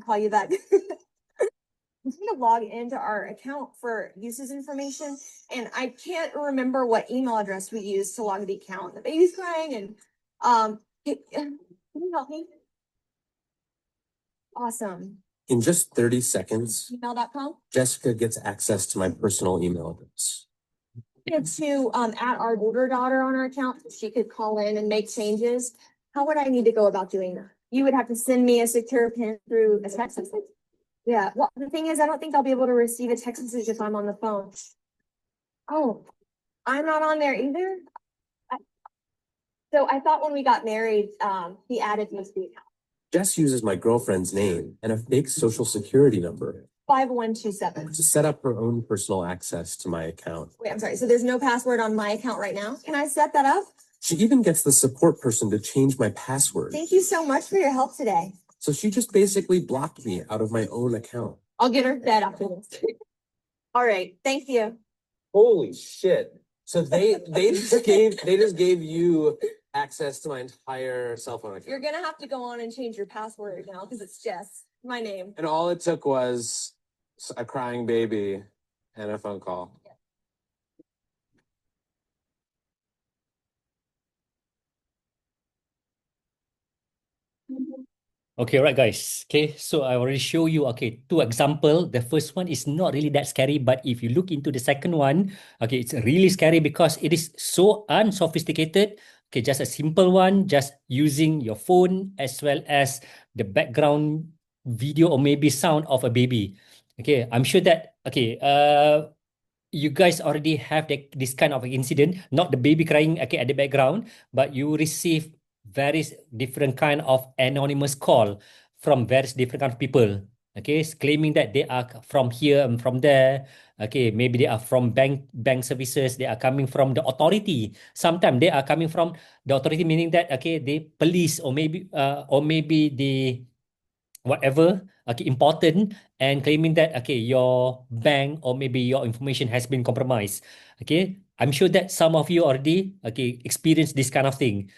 E: call you back. I'm trying to log into our account for uses information and I can't remember what email address we used to log the account. The baby's crying and can you help me? Awesome.
D: In just 30 seconds,
E: Email.com.
D: Jessica gets access to my personal email address.
E: To add our older daughter on our account, so she could call in and make changes. How would I need to go about doing that? You would have to send me a secure pin through a text message. Yeah, well, the thing is, I don't think I'll be able to receive a text message if I'm on the phone. Oh, I'm not on there either. So I thought when we got married, he added me to the account.
D: Jess uses my girlfriend's name and a fake social security number
E: 5127.
D: to set up her own personal access to my account.
E: Wait, I'm sorry. So there's no password on my account right now. Can I set that up?
D: She even gets the support person to change my password.
E: Thank you so much for your help today.
D: So she just basically blocked me out of my own account.
E: I'll get her that after this. All right. Thank you.
D: Holy shit. So they just gave you access to my entire cell phone account.
E: You're gonna have to go on and change your password now because it's Jess, my name.
D: And all it took was a crying baby and a phone call.
A: Okay, right, guys. Okay, so I already show you, okay, two example. The first one is not really that scary, but if you look into the second one, okay, it's really scary because it is so unsophisticated. Okay, just a simple one, just using your phone as well as the background video or maybe sound of a baby. Okay, I'm sure that, okay, you guys already have this kind of incident, not the baby crying, okay, at the background, but you receive various different kind of anonymous call from various different kind of people, okay, claiming that they are from here and from there, okay, maybe they are from bank services, they are coming from the authority, sometimes they are coming from the authority, meaning that, okay, the police or maybe the whatever, okay, important, and claiming that, okay, your bank or maybe your information has been compromised. Okay, I'm sure that some of you already, okay, experienced this kind of thing,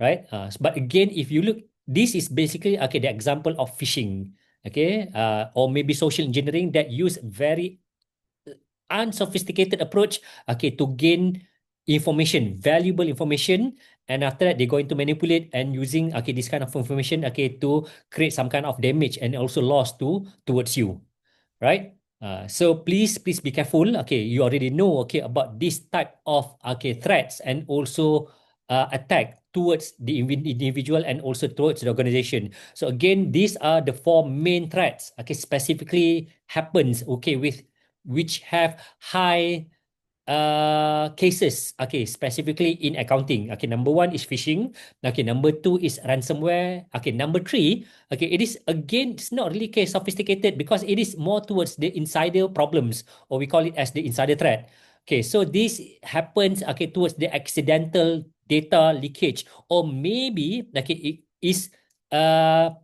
A: right? But again, if you look, this is basically, okay, the example of phishing, okay, or maybe social engineering that use very unsophisticated approach, okay, to gain information, valuable information, and after that they're going to manipulate and using, okay, this kind of information, okay, to create some kind of damage and also loss towards you, right? So please be careful. Okay, you already know, okay, about this type of, okay, threats and also attack towards the individual and also towards the organization. So again, these are the four main threats, okay, specifically happens, okay, with which have high cases, okay, specifically in accounting. Okay, number one is phishing. Okay, number two is ransomware. Okay, number three, okay, it is again, it's not really case sophisticated because it is more towards the insider problems, or we call it as the insider threat. Okay, so this happens, okay, towards the accidental data leakage, or maybe, okay, it is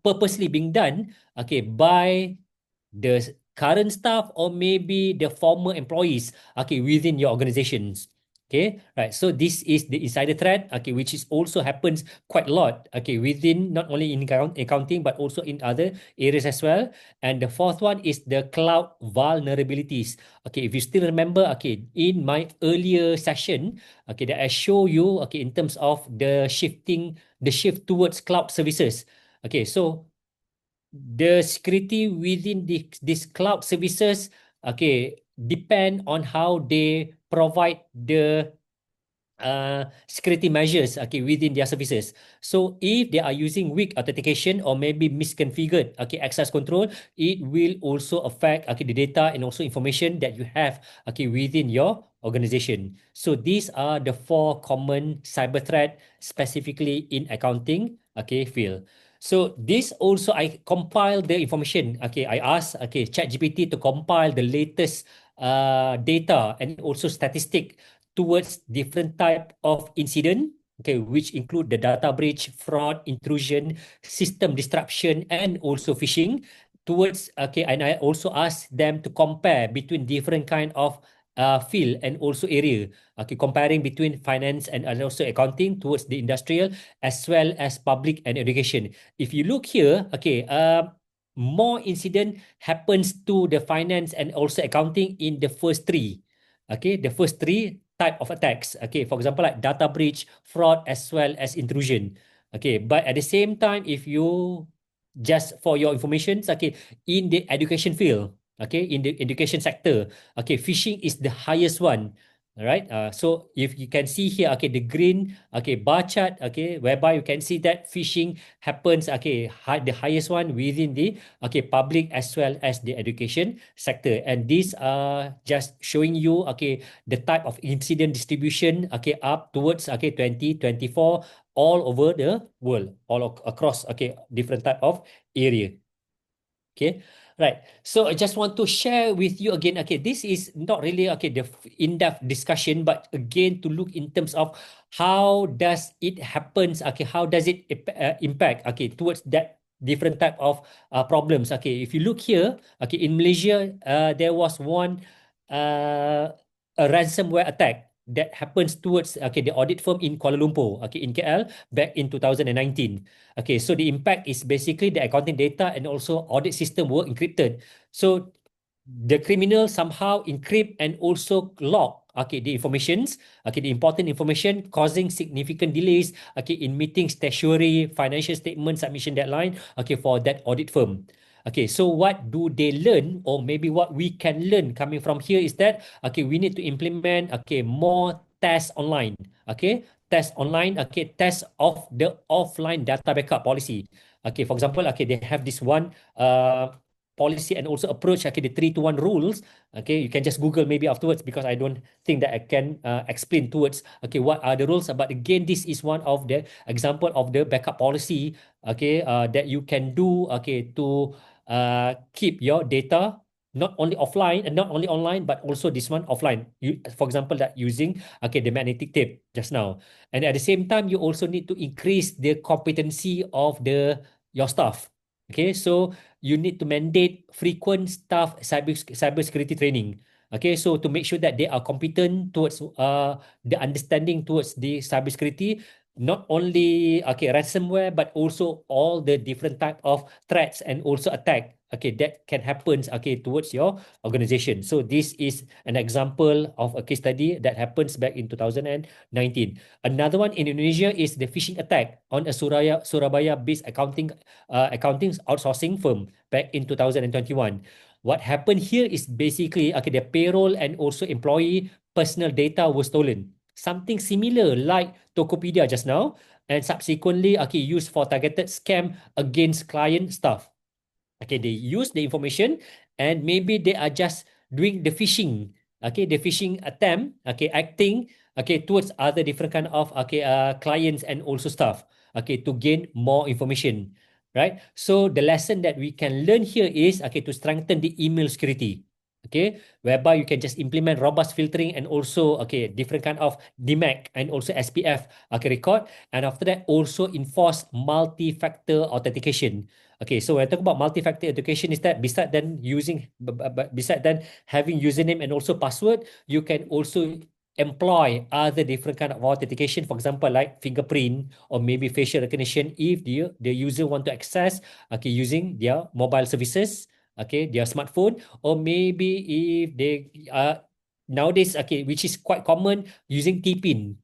A: purposely being done, okay, by the current staff or maybe the former employees, okay, within your organizations. Okay, right. So this is the insider threat, okay, which is also happens quite a lot, okay, within not only in accounting but also in other areas as well. And the fourth one is the cloud vulnerabilities. Okay, if you still remember, okay, in my earlier session, okay, that I show you, okay, in terms of the shift towards cloud services. Okay, so the security within these cloud services, okay, depend on how they provide the security measures, okay, within their services. So if they are using weak authentication or maybe misconfigured, okay, access control, it will also affect, okay, the data and also information that you have, okay, within your organization. So these are the four common cyber threat specifically in accounting, okay, field. So this also, I compile the information. Okay, I ask, okay, ChatGPT to compile the latest data and also statistic towards different type of incident, okay, which include the data breach, fraud, intrusion, system disruption, and also phishing. Towards, okay, and I also ask them to compare between different kind of field and also area, okay, comparing between finance and also accounting towards the industrial as well as public and education. If you look here, okay, more incident happens to the finance and also accounting in the first three. Okay, the first three type of attacks. Okay, for example, like data breach, fraud, as well as intrusion. Okay, but at the same time, if you just for your information, okay, in the education field, okay, in the education sector, okay, phishing is the highest one. All right. So if you can see here, okay, the green, okay, bar chart, okay, whereby you can see that phishing happens, okay, the highest one within the, okay, public as well as the education sector, and these are just showing you, okay, the type of incident distribution, okay, up towards, okay, 2024 all over the world, all across, okay, different type of area. Okay, right. So I just want to share with you again. Okay, this is not really, okay, the in-depth discussion, but again to look in terms of how does it happens. Okay, how does it impact? Okay, towards that different type of problems. Okay, if you look here, okay, in Malaysia, there was one a ransomware attack that happens towards the audit firm in Kuala Lumpur, in KL back in 2019. So the impact is basically the accounting data and also audit system were encrypted. So the criminal somehow encrypt and also lock the informations, the important information, causing significant delays in meeting statutory financial statement submission deadline for that audit firm. So what do they learn, or maybe what we can learn coming from here is that we need to implement more tests online. Test online, test of the offline data backup policy. For example, they have this one policy and also approach the 3-to-1 rules. You can just Google maybe afterwards, because I don't think that I can explain towards what are the rules. But again, this is one of the example of the backup policy that you can do to keep your data not only offline and not only online, but also this one offline. For example, that using the magnetic tape just now. And at the same time, you also need to increase the competency of your staff. So you need to mandate frequent staff cybersecurity training. So to make sure that they are competent towards the understanding towards the cybersecurity, not only ransomware, but also all the different type of threats and also attack that can happen towards your organization. So this is an example of a case study that happens back in 2019. Another one in Indonesia is the phishing attack on a Surabaya-based accounting outsourcing firm back in 2021. What happened here is basically the payroll and also employee personal data was stolen. Something similar like Tokopedia just now, and subsequently used for targeted scam against client staff. They use the information and maybe they are just doing the phishing, the phishing attempt, acting towards other different kind of clients and also staff, to gain more information, right? So the lesson that we can learn here is to strengthen the email security. Whereby you can just implement robust filtering and also different kind of DMAC and also SPF record, and after that also enforce multi-factor authentication. So when I talk about multi-factor authentication is that beside then having username and also password, you can also employ other different kind of authentication, for example like fingerprint or maybe facial recognition if the user want to access using their mobile services, their smartphone, or maybe if they nowadays which is quite common, using TPIN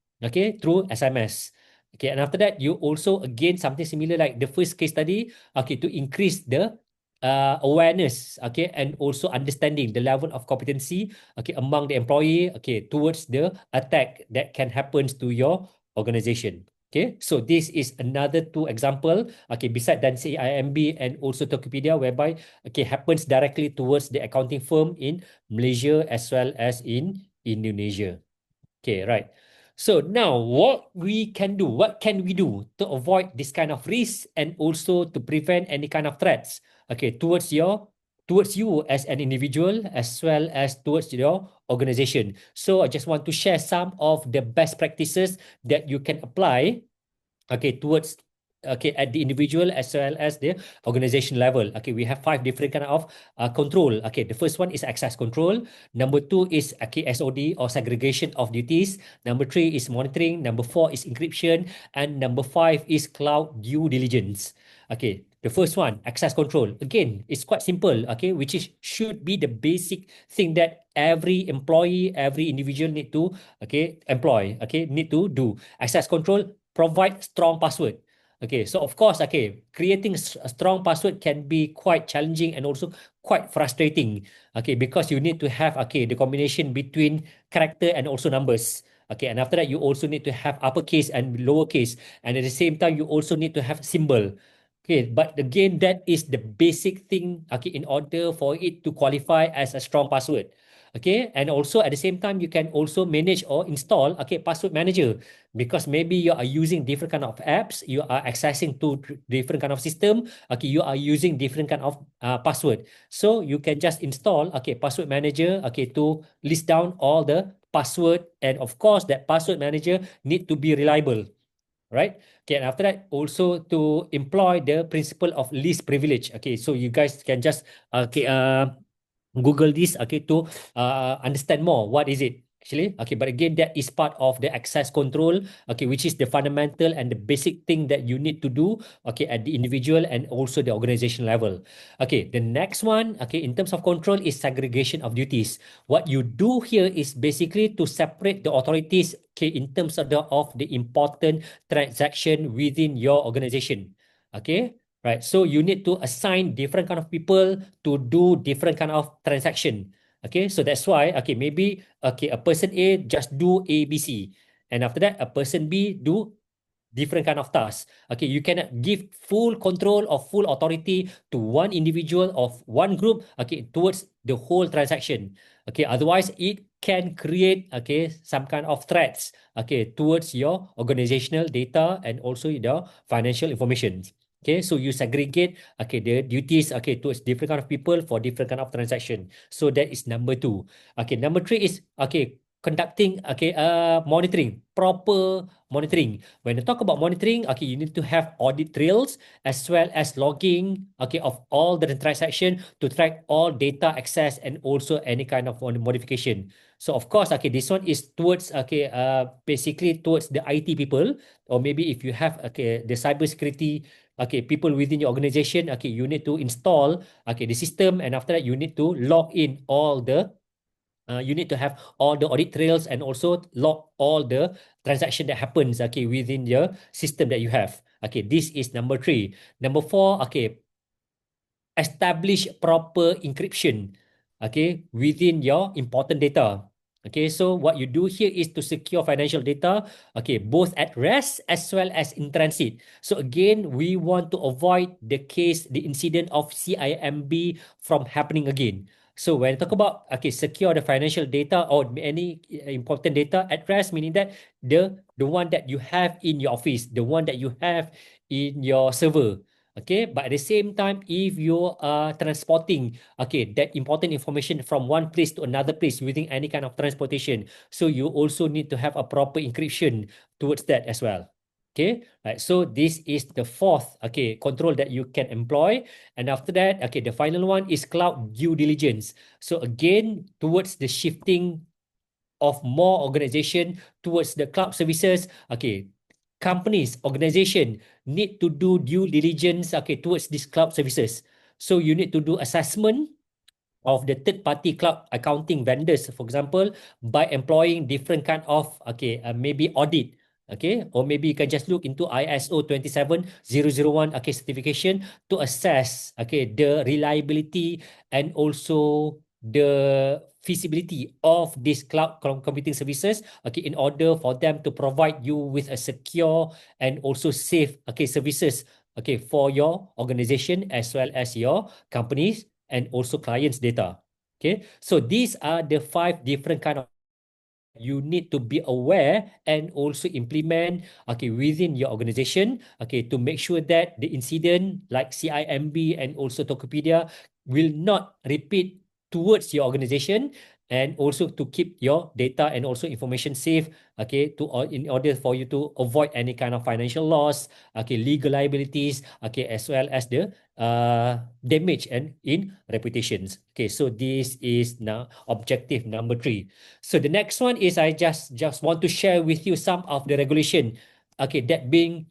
A: through SMS. And after that you also again something similar like the first case study, to increase the awareness and also understanding the level of competency among the employee towards the attack that can happen to your organization. So this is another two example beside than say IMB and also Tokopedia, whereby happens directly towards the accounting firm in Malaysia as well as in Indonesia. Right. So now what can we do to avoid this kind of risk and also to prevent any kind of threats towards you as an individual as well as towards your organization. So I just want to share some of the best practices that you can apply towards at the individual as well as the organization level. We have 5 different kind of control. The first one is access control. Number 2 is SOD or segregation of duties. Number 3 is monitoring. Number 4 is encryption, and number 5 is cloud due diligence. The first one, access control. Again, it's quite simple, which should be the basic thing that every employee, every individual need to need to do. Access control, provide strong password. So of course, creating a strong password can be quite challenging and also quite frustrating, because you need to have the combination between character and also numbers. And after that, you also need to have uppercase and lowercase, and at the same time, you also need to have symbol. But again, that is the basic thing, in order for it to qualify as a strong password. And also at the same time, you can also manage or install password manager, because maybe you are using different kind of apps, you are accessing to different kind of system, you are using different kind of password. So you can just install password manager to list down all the password, and of course that password manager need to be reliable. Right? And after that, also to employ the principle of least privilege. So you guys can just Google this to understand more. What is it? actually. Okay, but again, that is part of the access control, okay, which is the fundamental and the basic thing that you need to do, okay, at the individual and also the organization level. Okay, the next one, okay, in terms of control is segregation of duties. What you do here is basically to separate the authorities, okay, in terms of the important transaction within your organization. Okay, right. So you need to assign different kind of people to do different kind of transaction. Okay, so that's why, okay, maybe, okay, a person A just do A, B, C. And after that, a person B do different kind of tasks. Okay, you cannot give full control or full authority to one individual of one group, okay, towards the whole transaction. Okay, otherwise it can create, okay, some kind of threats, okay, towards your organizational data and also the financial information. Okay, so you segregate, okay, the duties, okay, towards different kind of people for different kind of transaction. So that is number two. Okay, number three is, okay, conducting, okay, monitoring, proper monitoring. When you talk about monitoring, okay, you need to have audit trails as well as logging, okay, of all the transaction to track all data access and also any kind of modification. So of course, okay, this one is towards, okay, basically towards the IT people, or maybe if you have, okay, the cybersecurity, okay, people within your organization, okay, you need to install, okay, the system, and after that you need to log in all the you need to have all the audit trails and also log all the transaction that happens, okay, within your system that you have. Okay, this is number three. Number four, okay, establish proper encryption, okay, within your important data. Okay, so what you do here is to secure financial data, okay, both at rest as well as in transit. So again, we want to avoid the case, the incident of CIMB from happening again. So when I talk about, okay, secure the financial data or any important data at rest, meaning that the one that you have in your office, the one that you have in your server. Okay, but at the same time, if you are transporting, okay, that important information from one place to another place using any kind of transportation, so you also need to have a proper encryption towards that as well. Okay, right. So this is the fourth, okay, control that you can employ. And after that, okay, the final one is cloud due diligence. So again, towards the shifting of more organization towards the cloud services, okay, companies, organization need to do due diligence, okay, towards these cloud services. So you need to do assessment of the third party cloud accounting vendors, for example, by employing different kind of, okay, maybe audit, okay, or maybe you can just look into ISO 27001, okay, certification to assess, okay, the reliability and also the feasibility of these cloud computing services, okay, in order for them to provide you with a secure and also safe, okay, services, okay, for your organization as well as your companies and also clients' data. Okay, so these are the five different kind of that you need to be aware and also implement, okay, within your organization, okay, to make sure that the incident like CIMB and also Tokopedia will not repeat towards your organization, and also to keep your data and also information safe, okay, to in order for you to avoid any kind of financial loss, okay, legal liabilities, okay, as well as the damage and in reputations. Okay, so this is now objective number three. So the next one is I just want to share with you some of the regulation, okay, that being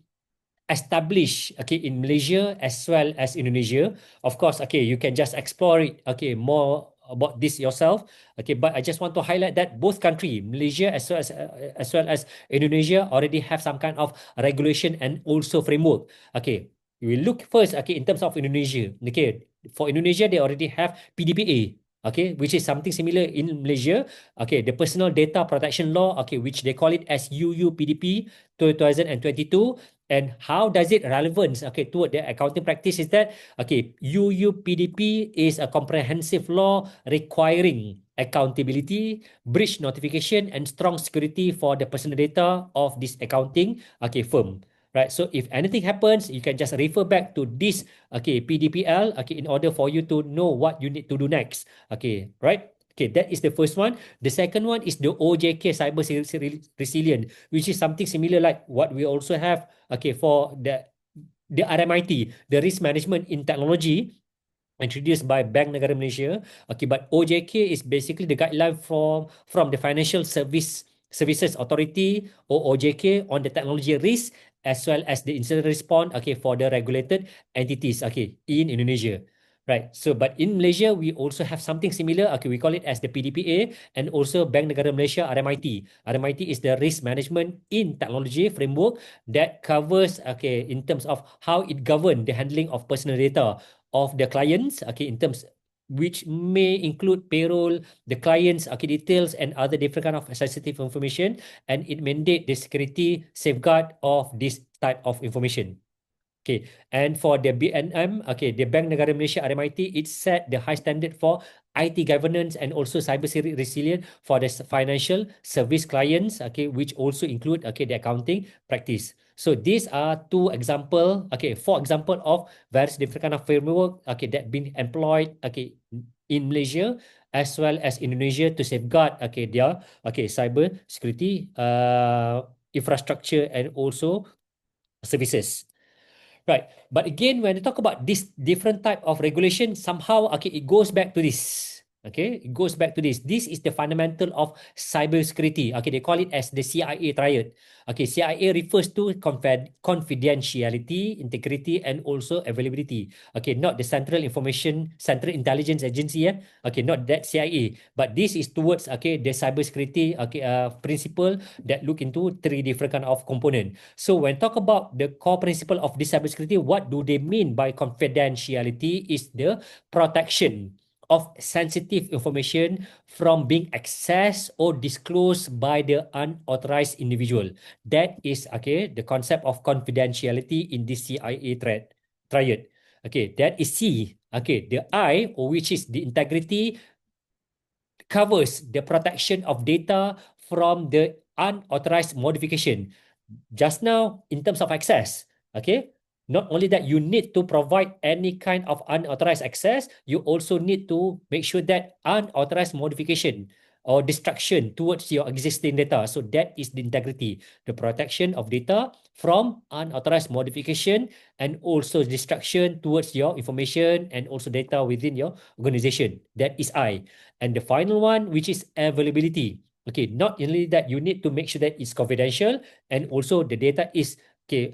A: established, okay, in Malaysia as well as Indonesia. Of course, okay, you can just explore it, okay, more about this yourself, okay, but I just want to highlight that both country, Malaysia as well as Indonesia, already have some kind of regulation and also framework. Okay, we will look first, okay, in terms of Indonesia. Okay, for Indonesia they already have PDPA, okay, which is something similar in Malaysia. Okay, the Personal Data Protection Law, okay, which they call it as UUPDP 2022. And how does it relevance, okay, toward the accounting practice is that, okay, UUPDP is a comprehensive law requiring accountability, breach notification, and strong security for the personal data of this accounting, okay, firm. Right. So if anything happens, you can just refer back to this, okay, PDPL, okay, in order for you to know what you need to do next. Okay, right? Okay, that is the first one. The second one is the OJK Cyber Resilient, which is something similar like what we also have, okay, for the RMIT, the risk management in technology. introduced by Bank Negara Malaysia. Okay, but OJK is basically the guideline from the Financial Services Authority or OJK on the technology risk as well as the incident response. Okay, for the regulated entities. Okay, in Indonesia. Right. So, but in Malaysia, we also have something similar. Okay, we call it as the PDPA and also Bank Negara Malaysia RMIT. RMIT is the risk management in technology framework that covers, okay, in terms of how it govern the handling of personal data of the clients, okay, in terms which may include payroll, the clients, okay, details and other different kind of sensitive information, and it mandate the security safeguard of this type of information. Okay, and for the BNM, okay, the Bank Negara Malaysia RMIT, it set the high standard for IT governance and also cyber resilience for the financial service clients, okay, which also include, okay, the accounting practice. So these are two example, okay, four example of various different kind of framework, okay, that been employed, okay, in Malaysia as well as Indonesia to safeguard, okay, their, okay, cyber security infrastructure and also services. Right. But again, when we talk about this different type of regulation, somehow, okay, it goes back to this. Okay, it goes back to this. This is the fundamental of cybersecurity. Okay, they call it as the CIA triad. Okay, CIA refers to confidentiality, integrity, and also availability. Okay, not the Central Intelligence Agency. Yeah. Okay, not that CIA, but this is towards, okay, the cybersecurity, okay, principle that look into three different kind of component. So when talk about the core principle of this cybersecurity, what do they mean by confidentiality? Is the protection of sensitive information from being accessed or disclosed by the unauthorized individual. That is, okay, the concept of confidentiality in this CIA triad. Okay, that is C. Okay, the I, which is the integrity, covers the protection of data from the unauthorized modification. Just now, in terms of access, okay, not only that you need to provide any kind of unauthorized access, you also need to make sure that unauthorized modification or destruction towards your existing data. So that is the integrity, the protection of data from unauthorized modification and also destruction towards your information and also data within your organization. That is I. And the final one, which is availability. Okay, not only that you need to make sure that it's confidential and also the data is, okay,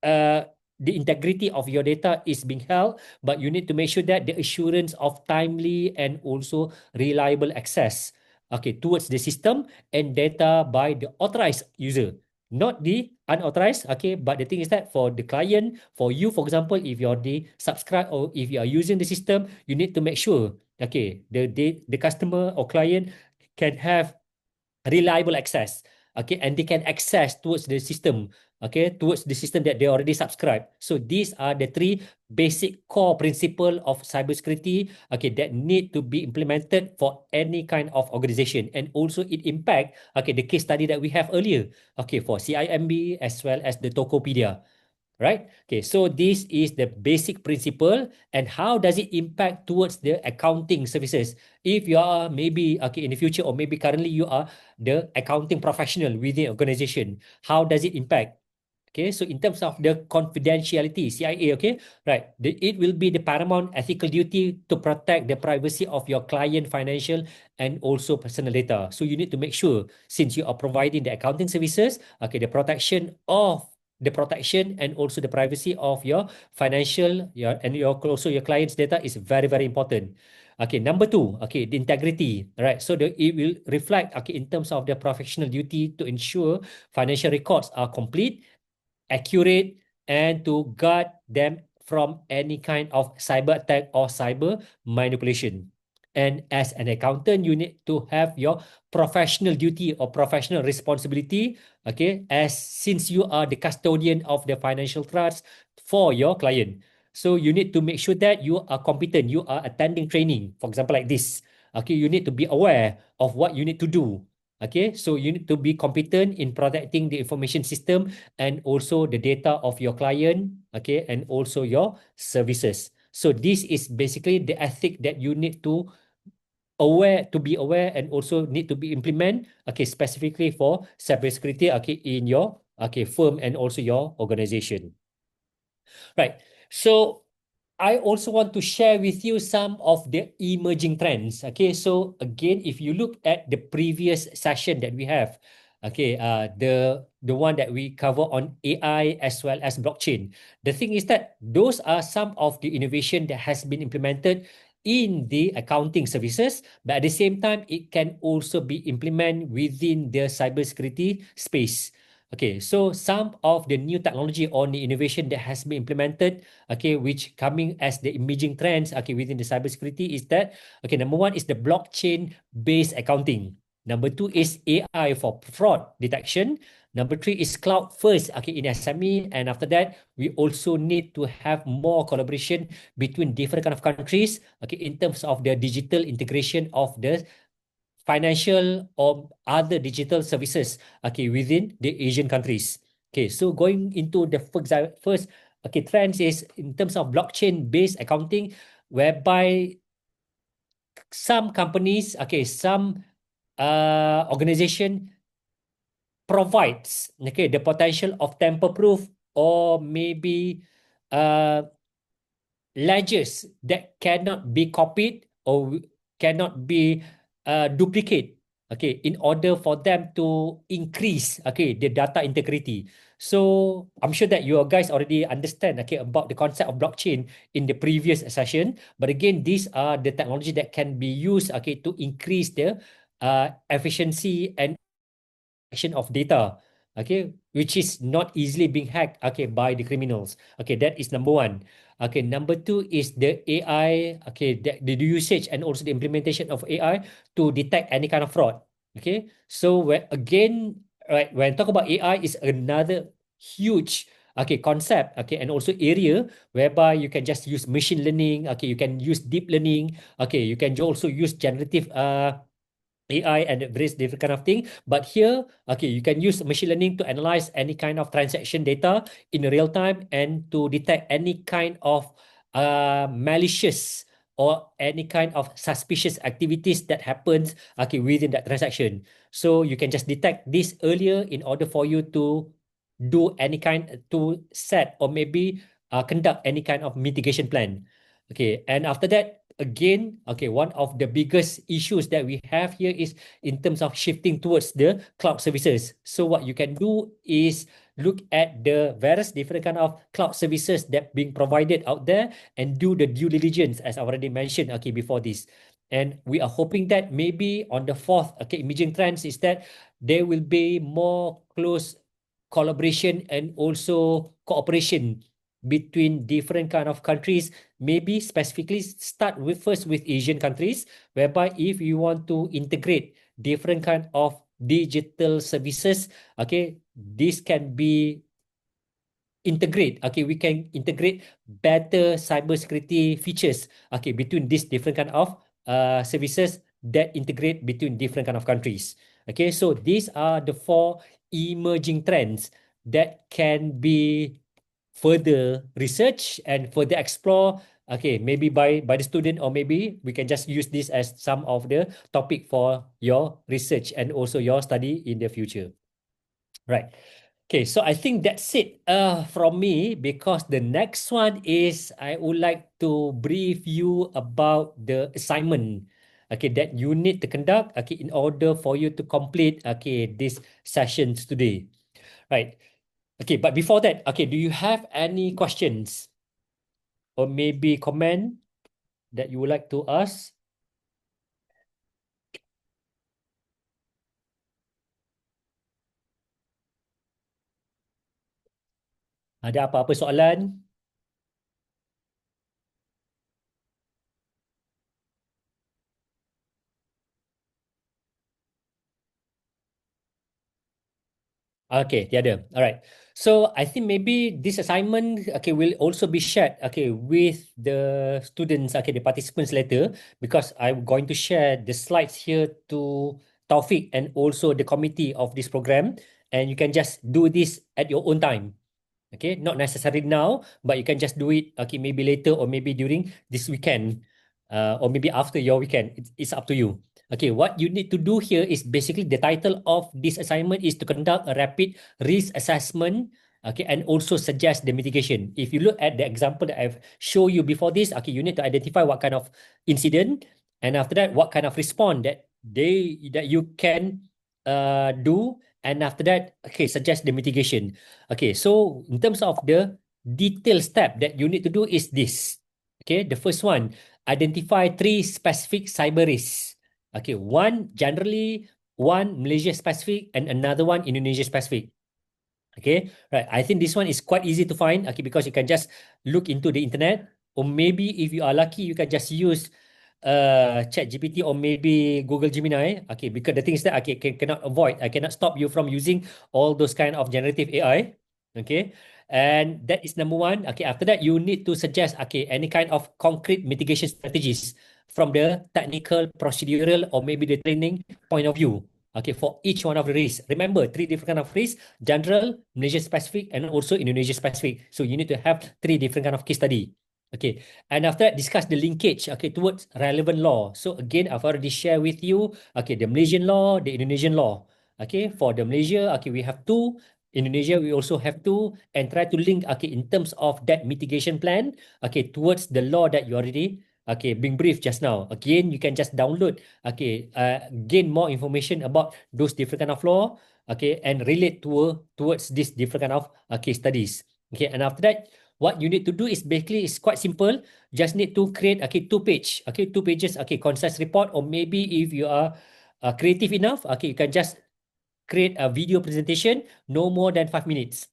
A: uh the integrity of your data is being held, but you need to make sure that the assurance of timely and also reliable access, okay, towards the system and data by the authorized user, not the unauthorized. Okay, but the thing is that for the client, for you, for example, if you're the subscribe or if you are using the system, you need to make sure, okay, the customer or client can have reliable access, okay, and they can access towards the system, okay, towards the system that they already subscribe. So these are the three basic core principle of cybersecurity, okay, that need to be implemented for any kind of organization. And also it impact, okay, the case study that we have earlier, okay, for CIMB as well as the Tokopedia. Right? Okay, so this is the basic principle, and how does it impact towards the accounting services? If you are maybe, okay, in the future or maybe currently you are the accounting professional within organization, how does it impact? Okay, so in terms of the confidentiality, CIA, okay, right, it will be the paramount ethical duty to protect the privacy of your client financial and also personal data. So you need to make sure, since you are providing the accounting services, okay, the protection and also the privacy of your financial, your and your also your client's data is very, very important. Okay, number two, okay, the integrity, right? So it will reflect, okay, in terms of the professional duty to ensure financial records are complete, accurate, and to guard them from any kind of cyber attack or cyber manipulation. And as an accountant, you need to have your professional duty or professional responsibility, okay, as since you are the custodian of the financial trust for your client. So you need to make sure that you are competent, you are attending training, for example, like this. Okay, you need to be aware of what you need to do. Okay, so you need to be competent in protecting the information system and also the data of your client, okay, and also your services. So this is basically the ethic that you need to be aware and also need to be implement, okay, specifically for cybersecurity, okay, in your, okay, firm and also your organization. Right. So I also want to share with you some of the emerging trends. Okay, so again, if you look at the previous session that we have, okay, the one that we cover on AI as well as blockchain. The thing is that those are some of the innovation that has been implemented in the accounting services, but at the same time, it can also be implemented within the cybersecurity space. Okay, so some of the new technology or the innovation that has been implemented, okay, which coming as the emerging trends, okay, within the cybersecurity is that, okay, number one is the blockchain-based accounting. Number two is AI for fraud detection. Number three is cloud first, okay, in SME. And after that, we also need to have more collaboration between different kind of countries, okay, in terms of the digital integration of the financial or other digital services, okay, within the Asian countries. Okay, so going into the first okay, trends is in terms of blockchain-based accounting, whereby some companies, okay, some organization provides, okay, the potential of tamper-proof or maybe uh, ledgers that cannot be copied or cannot be duplicate, okay, in order for them to increase, okay, the data integrity. So I'm sure that you guys already understand, okay, about the concept of blockchain in the previous session, but again, these are the technology that can be used, okay, to increase the efficiency and action of data, okay, which is not easily being hacked, okay, by the criminals. Okay, that is number one. Okay, number two is the AI, okay, the usage and also the implementation of AI to detect any kind of fraud. Okay, so again, right, when I talk about AI is another huge, okay, concept, okay, and also area whereby you can just use machine learning, okay, you can use deep learning, okay, you can also use generative AI and various different kind of thing. But here, okay, you can use machine learning to analyze any kind of transaction data in real time and to detect any kind of malicious or any kind of suspicious activities that happens, okay, within that transaction. So you can just detect this earlier in order for you to do any kind to set or maybe conduct any kind of mitigation plan. Okay, and after that, again, okay, one of the biggest issues that we have here is in terms of shifting towards the cloud services. So what you can do is look at the various different kind of cloud services that being provided out there and do the due diligence, as I already mentioned, okay, before this. And we are hoping that maybe on the fourth, okay, emerging trends is that there will be more close collaboration and also cooperation between different kind of countries, maybe specifically start with first with Asian countries, whereby if you want to integrate different kind of digital services, okay, this can be integrate, okay, we can integrate better cybersecurity features, okay, between these different kind of services that integrate between different kind of countries. Okay, so these are the four emerging trends that can be further research and further explore, okay, maybe by the student, or maybe we can just use this as some of the topic for your research and also your study in the future. Right. Okay, so I think that's it from me, because the next one is I would like to brief you about the assignment, okay, that you need to conduct, okay, in order for you to complete, okay, this sessions today. Right. Okay, but before that, okay, do you have any questions or maybe comment that you would like to ask? Ada apa-apa soalan? Okay, tiada. Alright. So I think maybe this assignment, okay, will also be shared, okay, with the students, okay, the participants later, because I'm going to share the slides here to Taufik and also the committee of this program, and you can just do this at your own time. Okay, not necessarily now, but you can just do it, okay, maybe later or maybe during this weekend, or maybe after your weekend. It's up to you. Okay, what you need to do here is basically the title of this assignment is to conduct a rapid risk assessment, okay, and also suggest the mitigation. If you look at the example that I've shown you before this, okay, you need to identify what kind of incident, and after that, what kind of response that you can do, and after that, okay, suggest the mitigation. Okay, so in terms of the detailed step that you need to do is this. Okay, the first one, identify 3 specific cyber risks. Okay, one generally, one Malaysia specific, and another one Indonesia specific. Okay, right. I think this one is quite easy to find. Okay, because you can just look into the internet, or maybe if you are lucky, you can just use Chat GPT or maybe Google Gemini. Okay, because the thing is that cannot avoid. I cannot stop you from using all those kind of generative AI. Okay, and that is number one. Okay, after that, you need to suggest any kind of concrete mitigation strategies from the technical, procedural, or maybe the training point of view. Okay, for each one of the risks. Remember, 3 different kind of risks: general, Malaysia specific, and also Indonesia specific. So you need to have 3 different kind of case study. Okay, and after that, discuss the linkage, okay, towards relevant law. So again, I've already shared with you, okay, the Malaysian law, the Indonesian law. Okay, for the Malaysia, okay, we have 2. Indonesia, we also have 2, and try to link, okay, in terms of that mitigation plan, okay, towards the law that you already, okay, being briefed just now. Again, you can just download, okay, gain more information about those different kind of law, okay, and relate towards this different kind of case studies. Okay, and after that, what you need to do is basically is quite simple. Just need to create, okay, 2 pages, okay, concise report, or maybe if you are creative enough, okay, you can just create a video presentation no more than 5 minutes.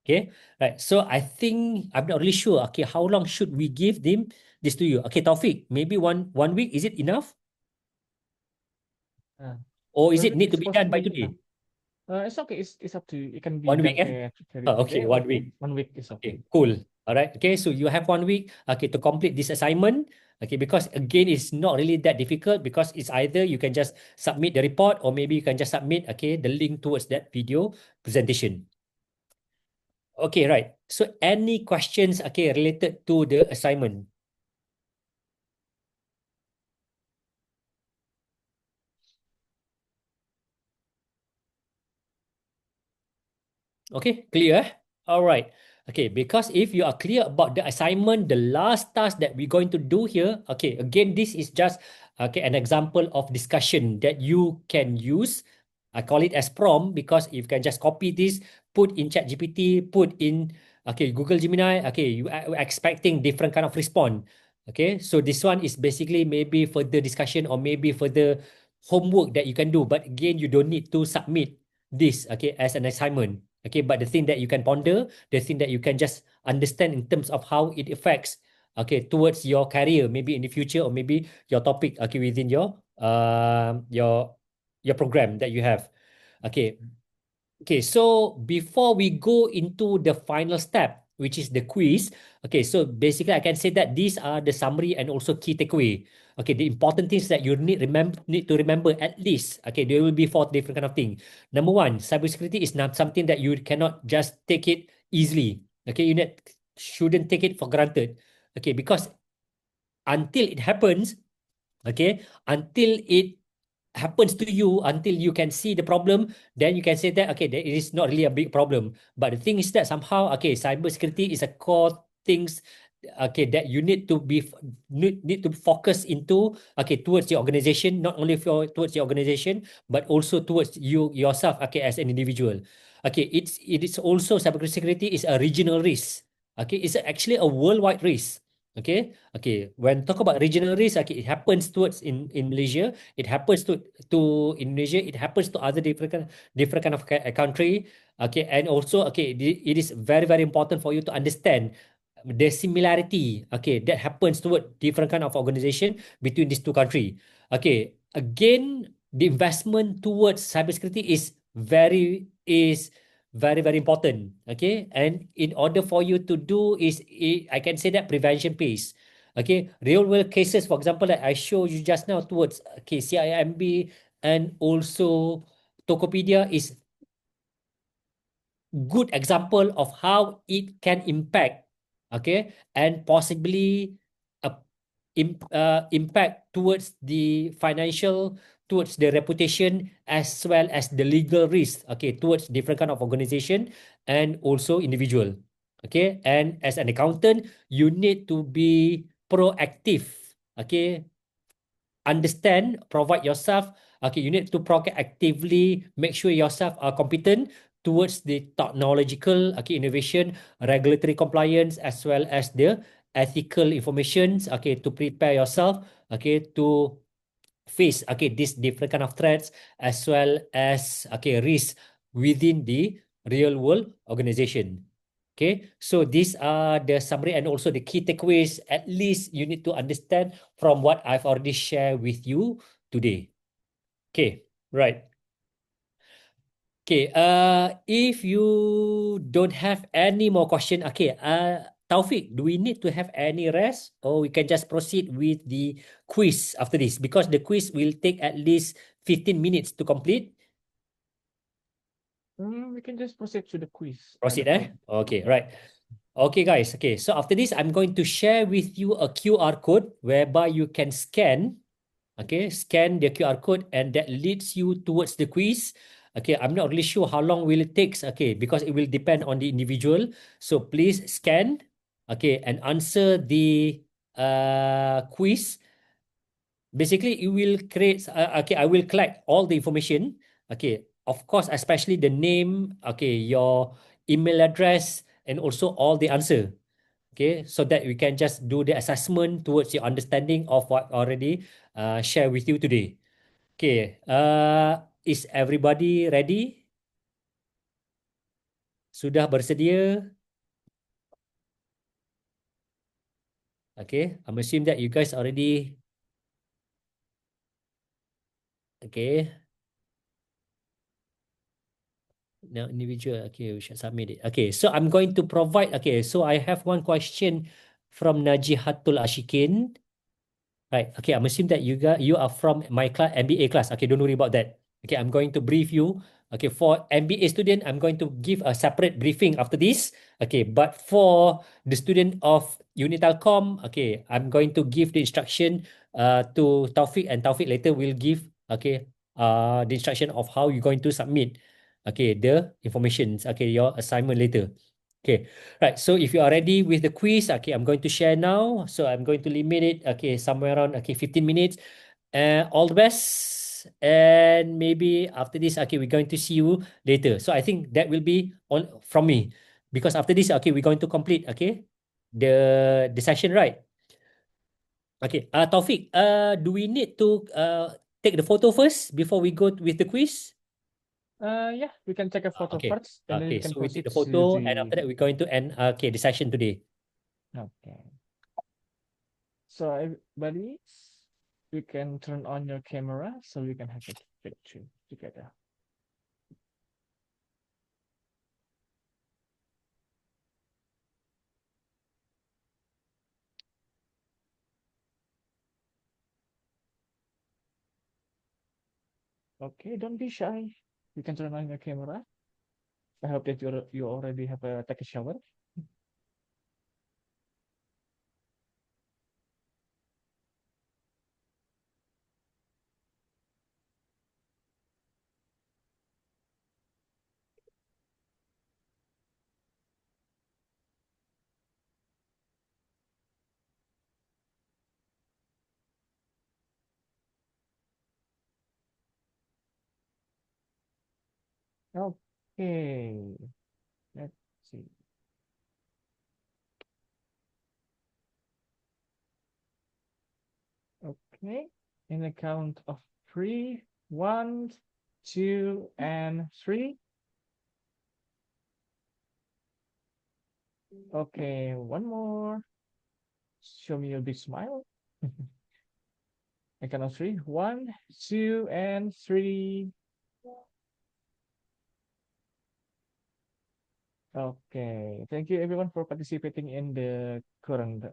A: Okay, right. So I think I'm not really sure. Okay, how long should we give them this to you? Okay, Taufik, maybe one week. Is it enough,
B: Uh,
A: or is
B: one
A: it
B: week
A: need to
B: is
A: be done by
B: possible.
A: today?
B: It's okay. It's up to you. It can be
A: 1 week,
B: done
A: eh?
B: very
A: Okay,
B: today or
A: 1 week.
B: 1 week is
A: Okay,
B: okay.
A: cool. All right. Okay, so you have 1 week, okay, to complete this assignment. Okay, because again, it's not really that difficult because it's either you can just submit the report or maybe you can just submit, okay, the link towards that video presentation. Okay, right. So any questions, okay, related to the assignment? Okay, clear? All right. Okay, because if you are clear about the assignment, the last task that we're going to do here, okay, again, this is just an example of discussion that you can use. I call it as prompt because you can just copy this, put in ChatGPT, put in Google Gemini. Okay, you are expecting different kind of response. Okay, so this one is basically maybe further discussion or maybe further homework that you can do. But again, you don't need to submit this as an assignment. Okay, but the thing that you can ponder, the thing that you can just understand in terms of how it affects, towards your career, maybe in the future, or maybe your topic, within your program that you have. Okay, Okay, so before we go into the final step, which is the quiz, okay, so basically I can say that these are the summary and also key takeaway. Okay, the important things that you need to remember at least. Okay, there will be 4 different kind of thing. Number one, cybersecurity is not something that you cannot just take it easily. Okay, shouldn't take it for granted. Okay, because until it happens, until it happens to you, until you can see the problem, then you can say that that it is not really a big problem. But the thing is that somehow cybersecurity is a core things that you need to need to focus into towards your organization, not only towards your organization but also towards you yourself as an individual. It is also cybersecurity is a regional risk. It's actually a worldwide risk. When talk about regional risk, it happens towards in Malaysia, it happens to Indonesia, it happens to other different kind of country. And also it is very very important for you to understand the similarity that happens toward different kind of organization between these 2 countries. Again, the investment towards cybersecurity is very very important. And in order for you to do I can say that prevention pays. Real world cases, for example, that I showed you just now towards CIMB and also Tokopedia is good example of how it can impact and possibly uh, impact towards the financial, towards the reputation, as well as the legal risk, okay, towards different kind of organization and also individual. Okay, and as an accountant, you need to be proactive. Okay, understand, provide yourself. Okay, you need to proactively make sure yourself are competent towards the technological, okay, innovation, regulatory compliance, as well as the ethical informations. Okay, to prepare yourself. Okay, to face, okay, these different kind of threats, as well as, okay, risk within the real world organization. Okay, so these are the summary and also the key takeaways. At least you need to understand from what I've already shared with you today. Okay, right. Okay, if you don't have any more question, okay, Taufik, do we need to have any rest, or we can just proceed with the quiz after this? Because the quiz will take at least 15 minutes to complete.
B: We can just proceed to the quiz.
A: Proceed, Okay, right. Okay, guys. Okay, so after this, I'm going to share with you a QR code whereby you can scan. Okay, scan the QR code and that leads you towards the quiz. Okay, I'm not really sure how long will it takes. Okay, because it will depend on the individual. So please scan. Okay, and answer the quiz. Basically, it will create. Okay, I will collect all the information. Okay, of course, especially the name. Okay, your email address and also all the answer. Okay, so that we can just do the assessment towards your understanding of what already share with you today. Okay, is everybody ready? Sudah bersedia? Okay, I'm assuming that you guys already. Okay, now individual. Okay, we should submit it. Okay, so I'm going to provide. Okay, so I have one question from Najihatul Ashikin. Right. Okay. I'm assuming that you are from my class, MBA class. Okay. Don't worry about that. Okay. I'm going to brief you. Okay. For MBA student, I'm going to give a separate briefing after this. Okay. But for the student of Unitalcom, okay, I'm going to give the instruction to Taufik, and Taufik later will give, okay, the instruction of how you're going to submit, okay, the information, okay, your assignment later. Okay. Right. So if you are ready with the quiz, okay, I'm going to share now. So I'm going to limit it, okay, somewhere around, okay, 15 minutes. All the best. And maybe after this, okay, we're going to see you later. So I think that will be all from me. Because after this, okay, we're going to complete, okay, the session, right? Okay. Taufik, do we need to take the photo first before we go with the quiz?
B: Yeah, we can take a photo
A: Okay.
B: first, and then we
A: Okay.
B: can
A: So we take
B: proceed
A: the
B: to
A: photo, and
B: the.
A: after that, we're going to end, okay, the session today.
B: Okay. So everybody, you can turn on your camera so we can have a picture together. Okay, don't be shy. You can turn on your camera. I hope that you already have a take a shower. Okay, let's see. Okay, in the count of 3, 1, 2, and 3. Okay, one more. Show me your big smile. I count of 3, 1, 2, and 3. Okay, thank you everyone for participating in the current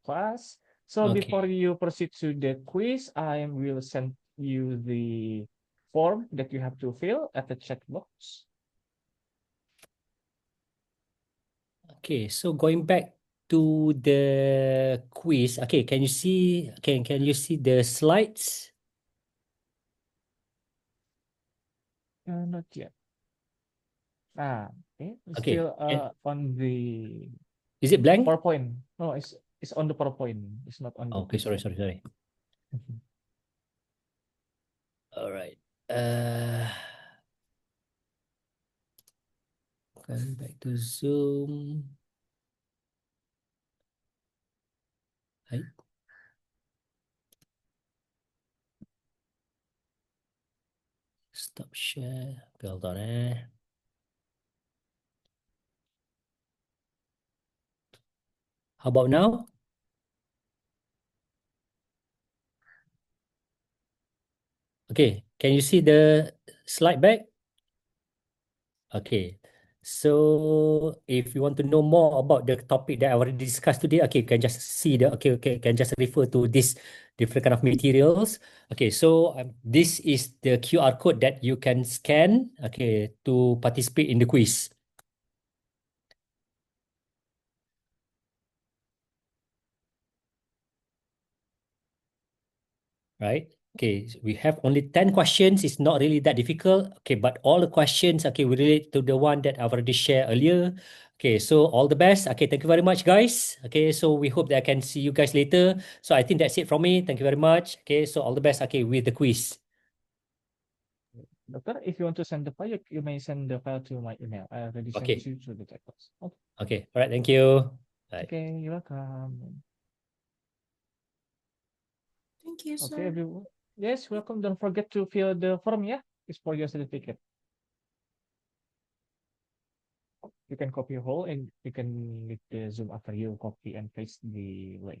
B: class. So before
A: Okay.
B: you proceed to the quiz, I will send you the form that you have to fill at the chat box.
A: Okay, so going back to the quiz. Okay, can you see the slides?
B: Not yet. Okay. It's
A: Okay.
B: still on the
A: Is it blank?
B: PowerPoint. No, it's on the PowerPoint. It's not on the
A: Okay,
B: quiz
A: sorry,
B: yet.
A: sorry, sorry.
B: Mhm.
A: All right. Uh, going back to Zoom. Right. Stop share. Okay, hold on, How about now? Okay, can you see the slide back? Okay. So if you want to know more about the topic that I already discussed today, okay, you can just see can just refer to this different kind of materials. Okay, so this is the QR code that you can scan, okay, to participate in the quiz. Right? Okay, we have only 10 questions. It's not really that difficult. Okay, but all the questions, okay, we relate to the one that I've already shared earlier. Okay, so all the best. Okay, thank you very much, guys. Okay, so we hope that I can see you guys later. So I think that's it from me. Thank you very much. Okay, so all the best, okay, with the quiz.
B: Doctor, if you want to send the file, you may send the file to my email. I already sent
A: Okay,
B: you to the chat box. Okay.
A: okay. All right, thank you. Bye.
B: Okay, you're welcome.
E: Thank you,
B: Okay,
E: sir.
B: everyone. Yes, welcome. Don't forget to fill the form, yeah? It's for your certificate. You can copy a whole and you can leave the Zoom after you copy and paste the link.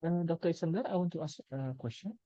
B: Dr. Iskandar, I want to ask a question.